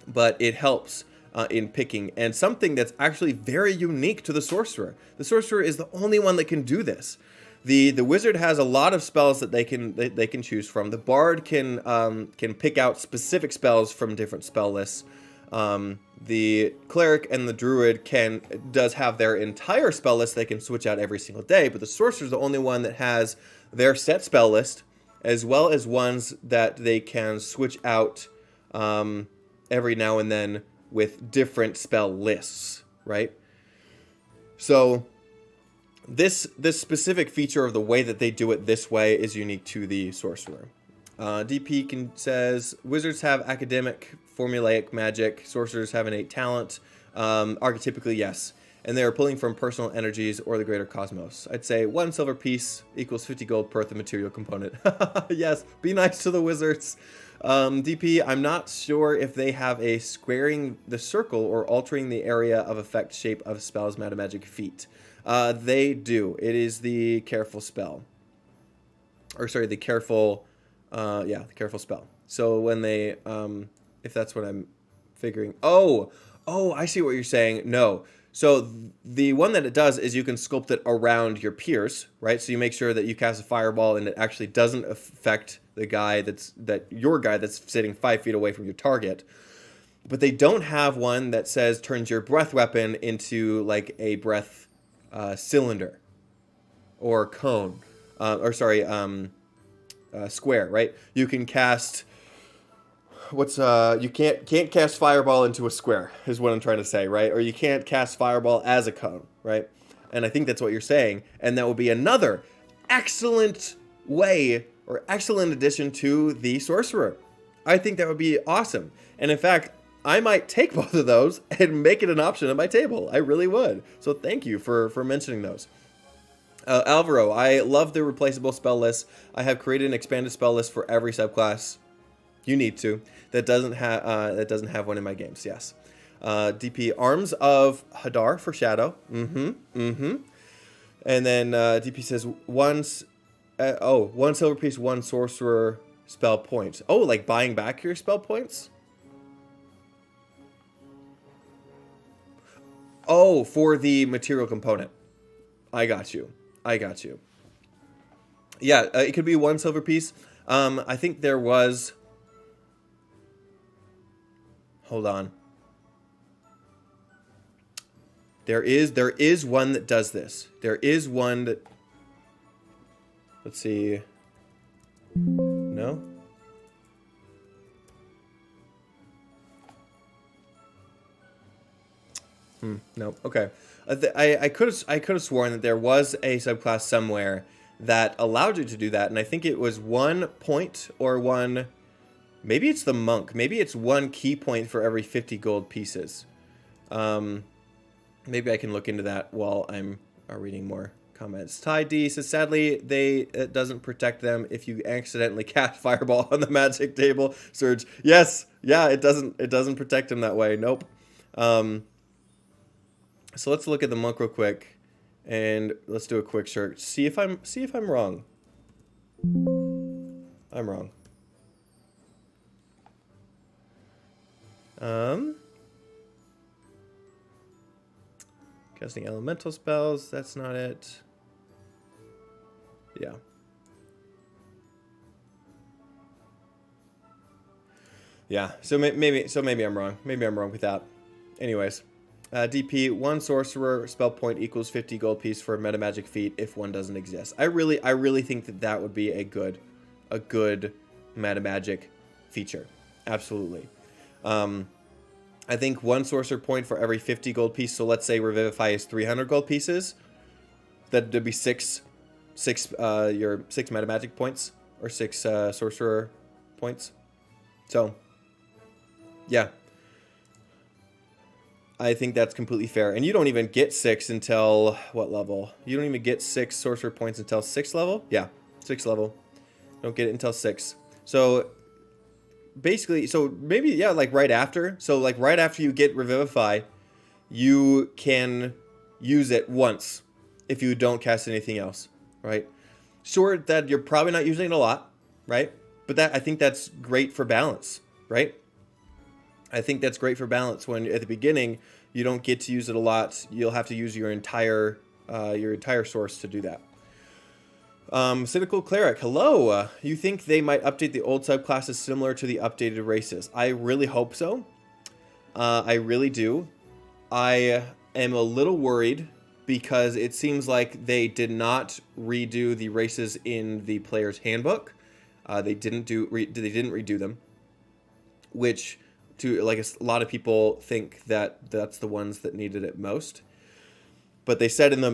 But it helps in picking, and something that's actually very unique to the Sorcerer. The Sorcerer is the only one that can do this. The Wizard has a lot of spells that they can choose from. The Bard can pick out specific spells from different spell lists. The Cleric and the Druid does have their entire spell list they can switch out every single day, but the Sorcerer is the only one that has their set spell list, as well as ones that they can switch out every now and then with different spell lists, right? So this specific feature of the way that they do it this way is unique to the Sorcerer. DP says, Wizards have academic, formulaic magic. Sorcerers have innate talent. Archetypically, yes. And they are pulling from personal energies or the greater cosmos. I'd say 1 silver piece equals 50 gold per the material component. Yes, be nice to the Wizards. DP, I'm not sure if they have a squaring the circle or altering the area of effect shape of spells metamagic feat. They do. It is the careful spell. Or sorry, the careful... the careful spell. So when they, if that's what I'm figuring. Oh, I see what you're saying. No. So the one that it does is you can sculpt it around your peers, right? So you make sure that you cast a fireball and it actually doesn't affect the guy your guy that's sitting 5 feet away from your target. But they don't have one that says turns your breath weapon into like a breath cylinder or cone, square, right? You can cast you can't cast fireball into a square is what I'm trying to say, right? Or you can't cast fireball as a cone, right? And I think that's what you're saying, and that would be another excellent way or excellent addition to the Sorcerer. I think that would be awesome. And in fact, I might take both of those and make it an option at my table. I really would. So thank you for mentioning those. Alvaro, I love the replaceable spell list. I have created an expanded spell list for every subclass. You need to. That doesn't have one in my games. Yes. DP Arms of Hadar for Shadow. And then DP says one silver piece, one sorcerer spell point. Oh, like buying back your spell points? Oh, for the material component. I got you. Yeah, it could be one silver piece. I think there was... Hold on. There is one that does this. There is one that... Let's see. No? No. Okay. I could have sworn that there was a subclass somewhere that allowed you to do that, and I think it was 1 point or one... Maybe it's the monk. Maybe it's 1 key point for every 50 gold pieces. Maybe I can look into that while I'm reading more comments. Ty D says, sadly, it doesn't protect them if you accidentally cast Fireball on the magic table. Surge. Yes. Yeah, it doesn't protect them that way. Nope. So let's look at the monk real quick, and let's do a quick search. See if I'm wrong. I'm wrong. Casting elemental spells. That's not it. Yeah. Yeah. So maybe I'm wrong. Maybe I'm wrong with that. Anyways. DP, 1 sorcerer spell point equals 50 gold piece for a metamagic feat if one doesn't exist. I really think that would be a good metamagic feature. Absolutely. I think 1 sorcerer point for every 50 gold piece. So let's say Revivify is 300 gold pieces. That'd be 6 metamagic points or 6 sorcerer points. So, yeah. I think that's completely fair. And you don't even get 6 until what level? You don't even get 6 sorcerer points until 6th level? Yeah, 6th level. Don't get it until 6. So basically, so maybe, yeah, like right after. So like right after you get Revivify, you can use it once if you don't cast anything else, right? Sure that you're probably not using it a lot, right? But I think that's great for balance, right? I think that's great for balance when at the beginning you don't get to use it a lot. You'll have to use your entire source to do that. Cynical Cleric, hello. You think they might update the old subclasses similar to the updated races? I really hope so. I really do. I am a little worried because it seems like they did not redo the races in the player's handbook. They didn't redo them, which like a lot of people think that that's the ones that needed it most. But they said in the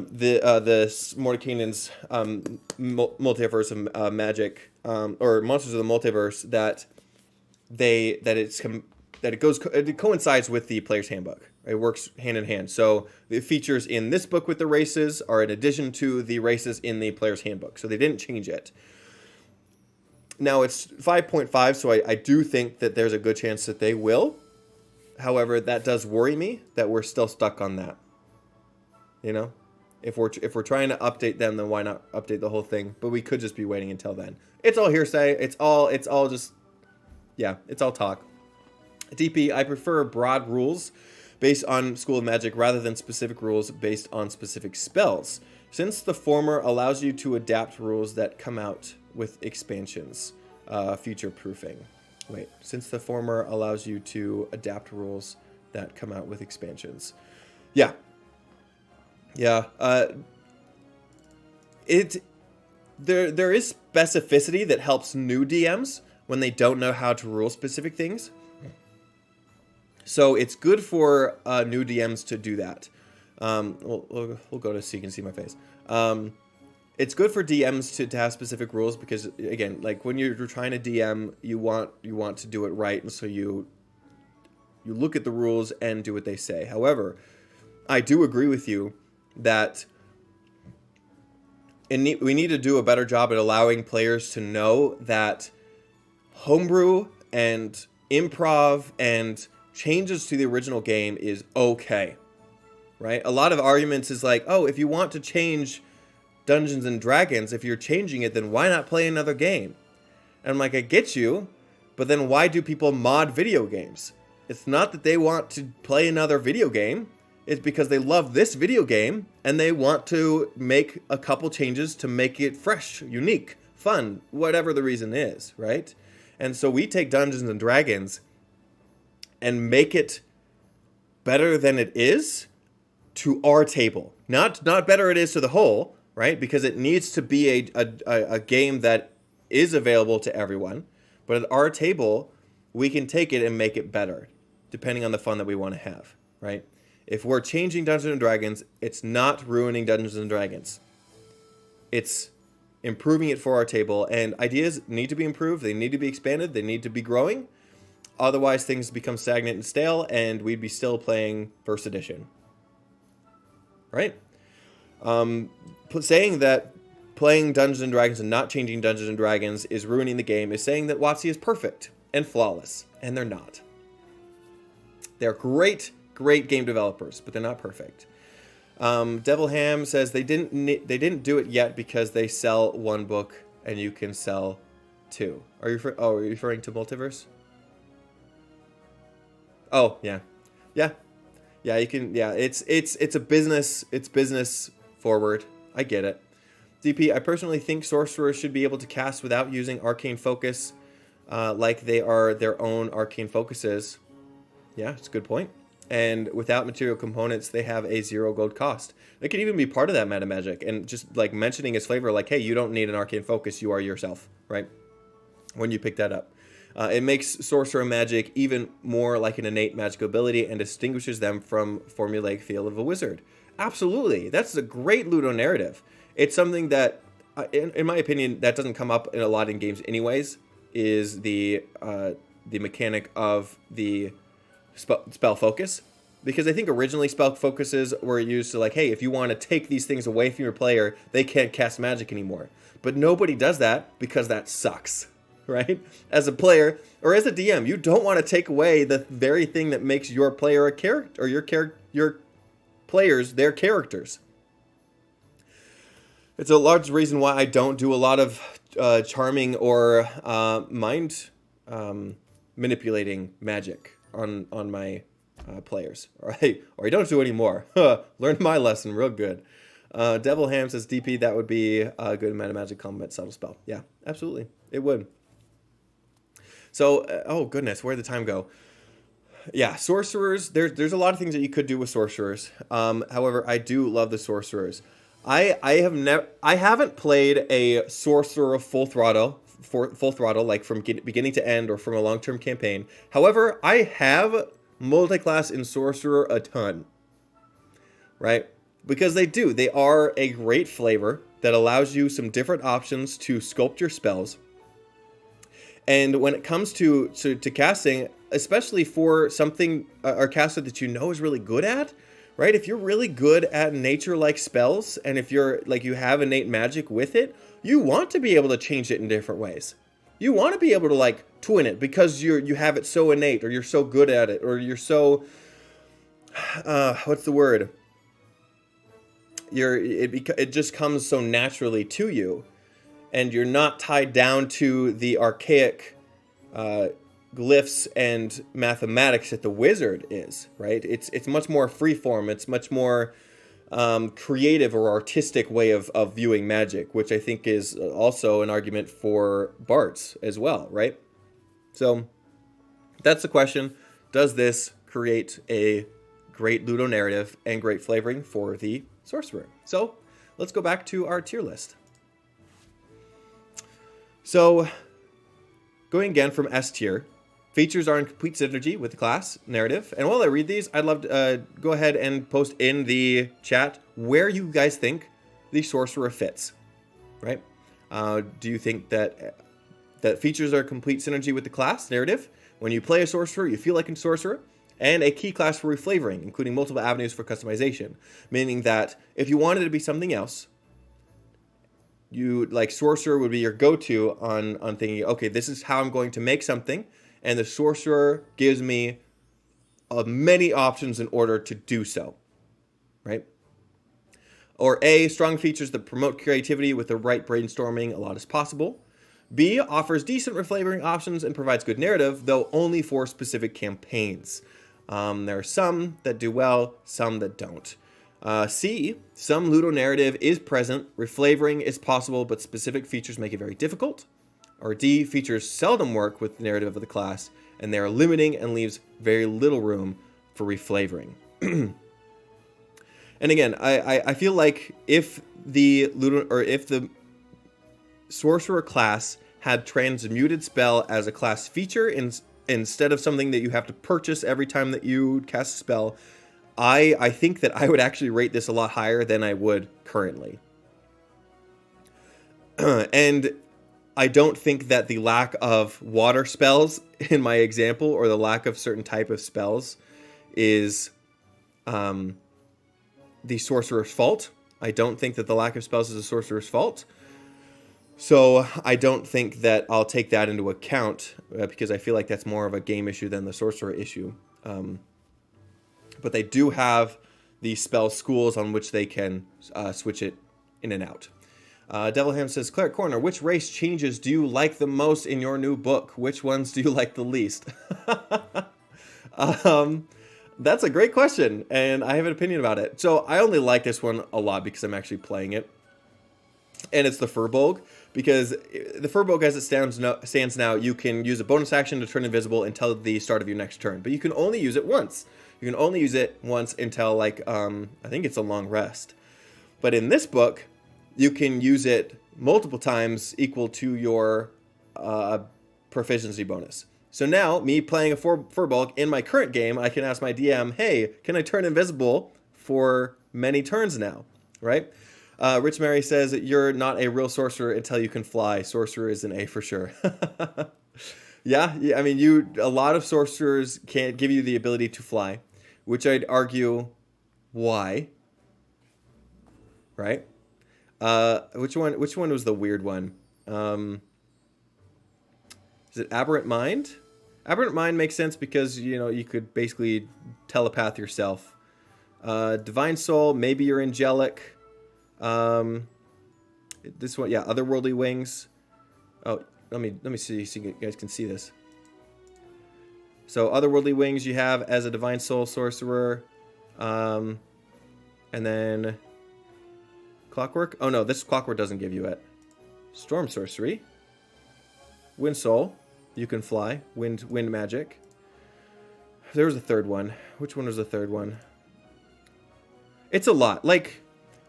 Mordekainen's multiverse of magic or monsters of the multiverse that it coincides with the player's handbook. It works hand in hand. So the features in this book with the races are in addition to the races in the player's handbook. So they didn't change it. Now it's 5.5, so I do think that there's a good chance that they will. However, that does worry me that we're still stuck on that. You know, if we're trying to update them, then why not update the whole thing? But we could just be waiting until then. It's all hearsay. It's all just, yeah, it's all talk. DP, I prefer broad rules based on School of Magic rather than specific rules based on specific spells, since the former allows you to adapt rules that come out with expansions, future proofing. Wait, since the former allows you to adapt rules that come out with expansions. Yeah. Yeah. There is specificity that helps new DMs when they don't know how to rule specific things. So it's good for new DMs to do that. We'll go to so you can see my face. It's good for DMs to have specific rules because, again, like when you're trying to DM, you want to do it right, and so you look at the rules and do what they say. However, I do agree with you that we need to do a better job at allowing players to know that homebrew and improv and changes to the original game is okay, right? A lot of arguments is like, oh, if you want to change Dungeons and Dragons, if you're changing it, then why not play another game? And I'm like, I get you, but then why do people mod video games? It's not that they want to play another video game. It's because they love this video game and they want to make a couple changes to make it fresh, unique, fun, whatever the reason is, right? And so we take Dungeons and Dragons and make it better than it is to our table. Not better it is to the whole, right? Because it needs to be a game that is available to everyone. But at our table, we can take it and make it better, depending on the fun that we want to have, right? If we're changing Dungeons and Dragons, it's not ruining Dungeons and Dragons. It's improving it for our table, and ideas need to be improved, they need to be expanded, they need to be growing. Otherwise, things become stagnant and stale, and we'd be still playing First Edition. Right? Saying that playing Dungeons and Dragons and not changing Dungeons and Dragons is ruining the game is saying that WotC is perfect and flawless, and they're not. They're great game developers, but they're not perfect. Devil Ham says they didn't do it yet because they sell one book and you can sell two. Are you referring to Multiverse? Oh yeah. You can. Yeah, it's a business. It's business forward. I get it. DP, I personally think sorcerers should be able to cast without using arcane focus, like they are their own arcane focuses. Yeah, it's a good point. And without material components, they have a 0 gold cost. They can even be part of that metamagic, and just like mentioning its flavor, like, hey, you don't need an arcane focus, you are yourself, right? When you pick that up. It makes sorcerer magic even more like an innate magical ability and distinguishes them from formulaic feel of a wizard. Absolutely. That's a great Ludo narrative. It's something that, in my opinion, that doesn't come up in a lot in games anyways, is the mechanic of the spell focus. Because I think originally spell focuses were used to like, hey, if you want to take these things away from your player, they can't cast magic anymore. But nobody does that because that sucks. Right? As a player or as a DM, you don't want to take away the very thing that makes your player a character, or your players their characters. It's a large reason why I don't do a lot of charming or mind manipulating magic on my players. Or I don't do anymore. Learned my lesson real good. Devil Ham says, DP, that would be a good metamagic combat subtle spell. Yeah, absolutely. It would. So, oh goodness, where'd the time go? Yeah, sorcerers, there's a lot of things that you could do with sorcerers. However, I do love the sorcerers. I haven't played a sorcerer full throttle, like from beginning to end or from a long-term campaign. However, I have multi-class in sorcerer a ton. Right? Because they are a great flavor that allows you some different options to sculpt your spells. And when it comes to casting, especially for something, a caster that you know is really good at, right? If you're really good at nature-like spells, and if you're like you have innate magic with it, you want to be able to change it in different ways. You want to be able to like twin it because you have it so innate, or you're so good at it, or you're so what's the word? It just comes so naturally to you. And you're not tied down to the archaic glyphs and mathematics that the wizard is, right? It's much more freeform. It's much more creative or artistic way of viewing magic, which I think is also an argument for bards as well, right? So that's the question. Does this create a great Ludo narrative and great flavoring for the sorcerer? So let's go back to our tier list. So, going again from S tier, features are in complete synergy with the class narrative. And while I read these, I'd love to go ahead and post in the chat where you guys think the sorcerer fits, right? Do you think that features are in complete synergy with the class narrative? When you play a sorcerer, you feel like a sorcerer, and a key class for reflavoring, including multiple avenues for customization, meaning that if you wanted it to be something else, like Sorcerer would be your go-to on thinking, okay, this is how I'm going to make something, and the Sorcerer gives me many options in order to do so, right? Or A, strong features that promote creativity with the right brainstorming, a lot is possible. B, offers decent reflavoring options and provides good narrative, though only for specific campaigns. There are some that do well, some that don't. C, some ludonarrative is present, reflavoring is possible, but specific features make it very difficult. Or D, features seldom work with the narrative of the class, and they are limiting and leaves very little room for reflavoring. And again, I feel like if the Sorcerer class had Transmuted Spell as a class feature instead of something that you have to purchase every time that you cast a spell, I think that I would actually rate this a lot higher than I would currently. And I don't think that the lack of water spells in my example, or the lack of certain type of spells, is the Sorcerer's fault. I don't think that the lack of spells is the Sorcerer's fault. So I don't think that I'll take that into account, because I feel like that's more of a game issue than the Sorcerer issue. But they do have the spell schools on which they can switch it in and out. Devilham says, Cleric Corner, which race changes do you like the most in your new book? Which ones do you like the least? That's a great question, and I have an opinion about it. So I only like this one a lot because I'm actually playing it. And it's the Furbolg, because the Furbolg, as it stands now, you can use a bonus action to turn invisible until the start of your next turn. But you can only use it once. You can only use it once until, like, I think it's a long rest. But in this book, you can use it multiple times equal to your proficiency bonus. So now, me playing a Furbolg in my current game, I can ask my DM, hey, can I turn invisible for many turns now, right? Rich Mary says, you're not a real sorcerer until you can fly. Sorcerer is an A for sure. Yeah, I mean, a lot of sorcerers can't give you the ability to fly, which I'd argue, why? Right? Which one was the weird one? Is it Aberrant Mind? Aberrant Mind makes sense because, you could basically telepath yourself. Divine Soul, maybe you're angelic. This one, yeah, Otherworldly Wings. Oh, let me see so you guys can see this. So Otherworldly Wings you have as a Divine Soul sorcerer. And then Clockwork. Oh no, this Clockwork doesn't give you it. Storm Sorcery. Wind Soul. You can fly. Wind Magic. There was a third one. Which one was the third one? It's a lot. Like,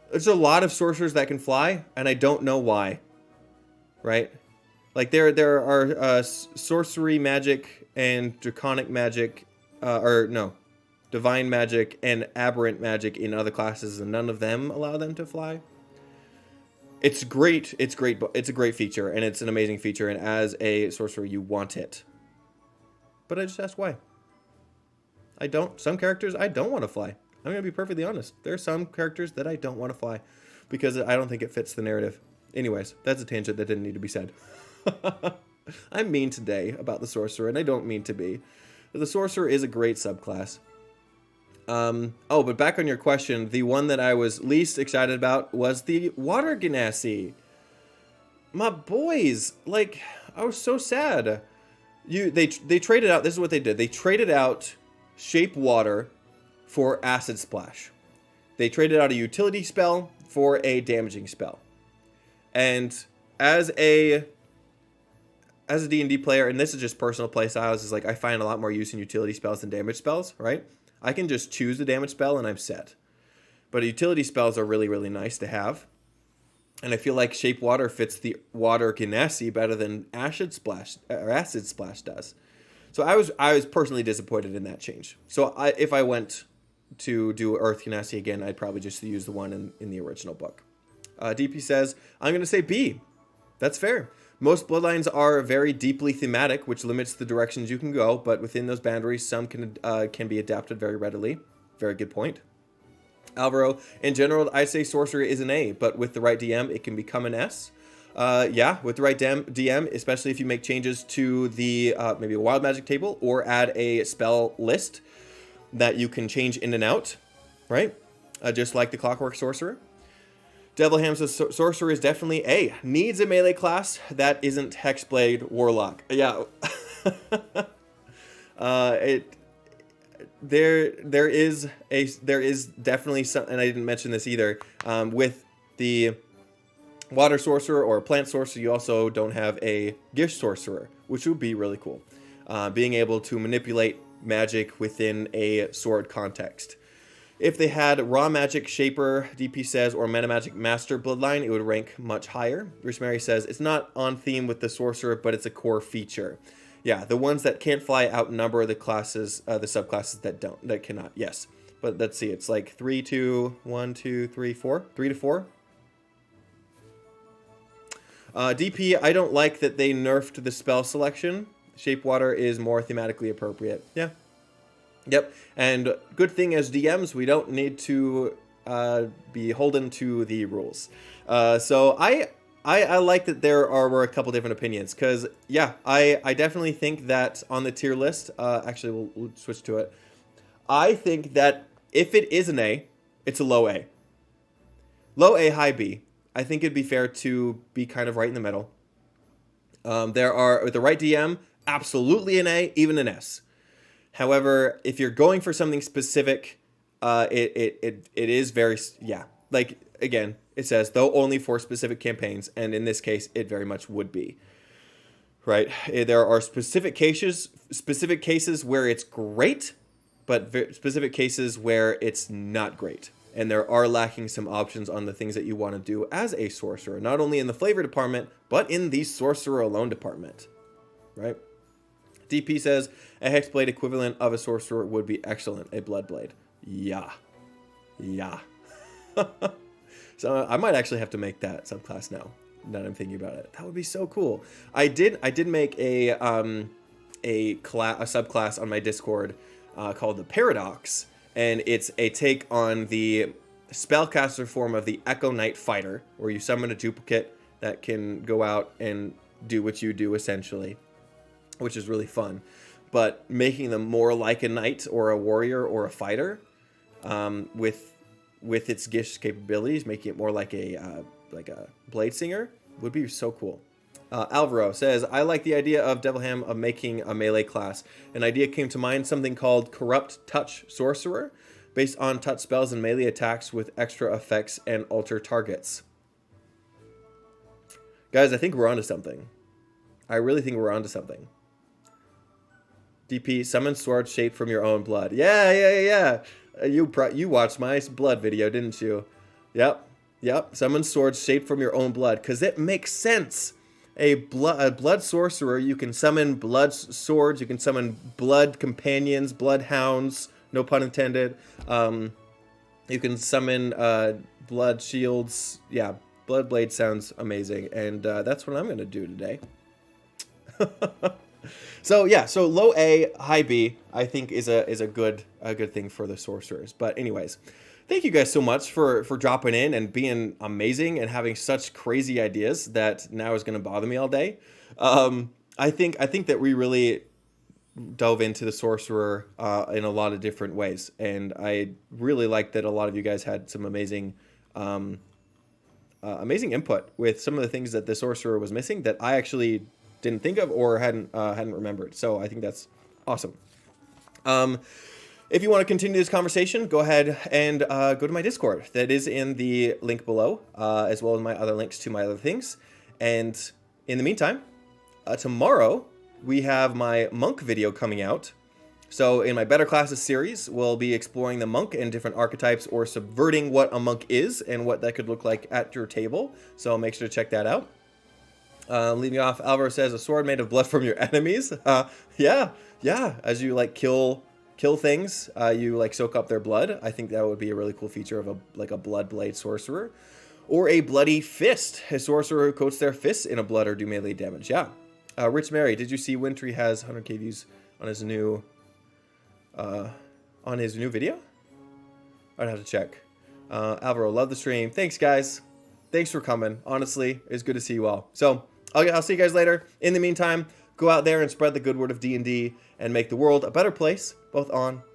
there's a lot of sorcerers that can fly, and I don't know why. Right? Like, there are sorcery magic and draconic magic, divine magic and aberrant magic in other classes, and none of them allow them to fly. It's great. It's great. It's a great feature, and it's an amazing feature, and as a sorcerer, you want it. But I just asked why. Some characters, I don't want to fly. I'm going to be perfectly honest. There are some characters that I don't want to fly because I don't think it fits the narrative. Anyways, that's a tangent that didn't need to be said. I'm mean today about the sorcerer, and I don't mean to be. The sorcerer is a great subclass. But back on your question, the one that I was least excited about was the Water Genasi. My boys, like, I was so sad. They traded out, this is what they did. They traded out Shape Water for Acid Splash. They traded out a utility spell for a damaging spell. And as a D&D player, and this is just personal play styles, is like I find a lot more use in utility spells than damage spells, right? I can just choose the damage spell and I'm set. But utility spells are really, really nice to have. And I feel like Shape Water fits the Water Genasi better than Acid Splash does. So I was personally disappointed in that change. So if I went to do Earth Genasi again, I'd probably just use the one in the original book. DP says, I'm going to say B. That's fair. Most bloodlines are very deeply thematic, which limits the directions you can go, but within those boundaries, some can be adapted very readily. Very good point. Alvaro, in general, I'd say Sorcerer is an A, but with the right DM, it can become an S. Yeah, with the right DM, especially if you make changes to the maybe a wild magic table or add a spell list that you can change in and out, right? Just like the Clockwork Sorcerer. Devilham says Sorcerer is definitely A. Needs a melee class that isn't Hexblade Warlock. Yeah. There is definitely some, and I didn't mention this either. With the Water Sorcerer or Plant Sorcerer, you also don't have a Gish Sorcerer, which would be really cool. Being able to manipulate magic within a sword context. If they had Raw Magic Shaper, DP says, or Metamagic Master Bloodline, it would rank much higher. Rich Mary says, it's not on theme with the Sorcerer, but it's a core feature. Yeah, the ones that can't fly outnumber the classes, the subclasses that cannot. Yes, but let's see, it's like 3 to 1, 2, 3, 4, 3 to 4. DP, I don't like that they nerfed the spell selection. Shape Water is more thematically appropriate. Yeah. Yep, and good thing as DMs, we don't need to be beholden to the rules. So I like that there were a couple different opinions, because, yeah, I definitely think that on the tier list, actually, we'll switch to it. I think that if it is an A, it's a low A. Low A, high B. I think it'd be fair to be kind of right in the middle. There are, with the right DM, absolutely an A, even an S. However, if you're going for something specific, it is very, yeah, like, again, it says, though only for specific campaigns, and in this case, it very much would be, right? There are specific cases where it's great, but specific cases where it's not great. And there are lacking some options on the things that you want to do as a sorcerer, not only in the flavor department, but in the sorcerer alone department, right? DP says, a Hexblade equivalent of a Sorcerer would be excellent. A Bloodblade. Yeah. Yeah. So I might actually have to make that subclass now that I'm thinking about it. That would be so cool. I did make a subclass on my Discord called the Paradox, and it's a take on the spellcaster form of the Echo Knight Fighter, where you summon a duplicate that can go out and do what you do, essentially, which is really fun. But making them more like a knight or a warrior or a fighter, with its Gish capabilities, making it more like a blade singer, would be so cool. Alvaro says, I like the idea of Devilham of making a melee class. An idea came to mind, something called Corrupt Touch Sorcerer, based on touch spells and melee attacks with extra effects and alter targets. Guys, I think we're onto something. I really think we're onto something. DP, summon sword shaped from your own blood. Yeah. You watched my blood video, didn't you? Yep. Summon swords shaped from your own blood, because it makes sense. A blood sorcerer, you can summon blood swords, you can summon blood companions, blood hounds, no pun intended. You can summon blood shields. Yeah, Bloodblade sounds amazing, and that's what I'm going to do today. So yeah, so low A, high B, I think is a good thing for the sorcerers. But anyways, thank you guys so much for dropping in and being amazing and having such crazy ideas that now is going to bother me all day. I think that we really dove into the sorcerer in a lot of different ways, and I really like that a lot of you guys had some amazing input with some of the things that the sorcerer was missing that I actually didn't think of or hadn't remembered. So I think that's awesome. If you want to continue this conversation, go ahead and go to my Discord. That is in the link below, as well as my other links to my other things. And in the meantime, tomorrow we have my monk video coming out. So in my Better Classes series, we'll be exploring the monk and different archetypes, or subverting what a monk is and what that could look like at your table. So make sure to check that out. Leaving off, Alvaro says, a sword made of blood from your enemies. Yeah. As you like kill things, you like soak up their blood. I think that would be a really cool feature of a blood blade sorcerer, or a bloody fist, a sorcerer who coats their fists in a blood or do melee damage. Yeah. Rich Mary, did you see Wintry has 100k views on his new video? I'd have to check. Alvaro, love the stream. Thanks, guys. Thanks for coming. Honestly, it's good to see you all. So I'll see you guys later. In the meantime, go out there and spread the good word of D&D and make the world a better place, both on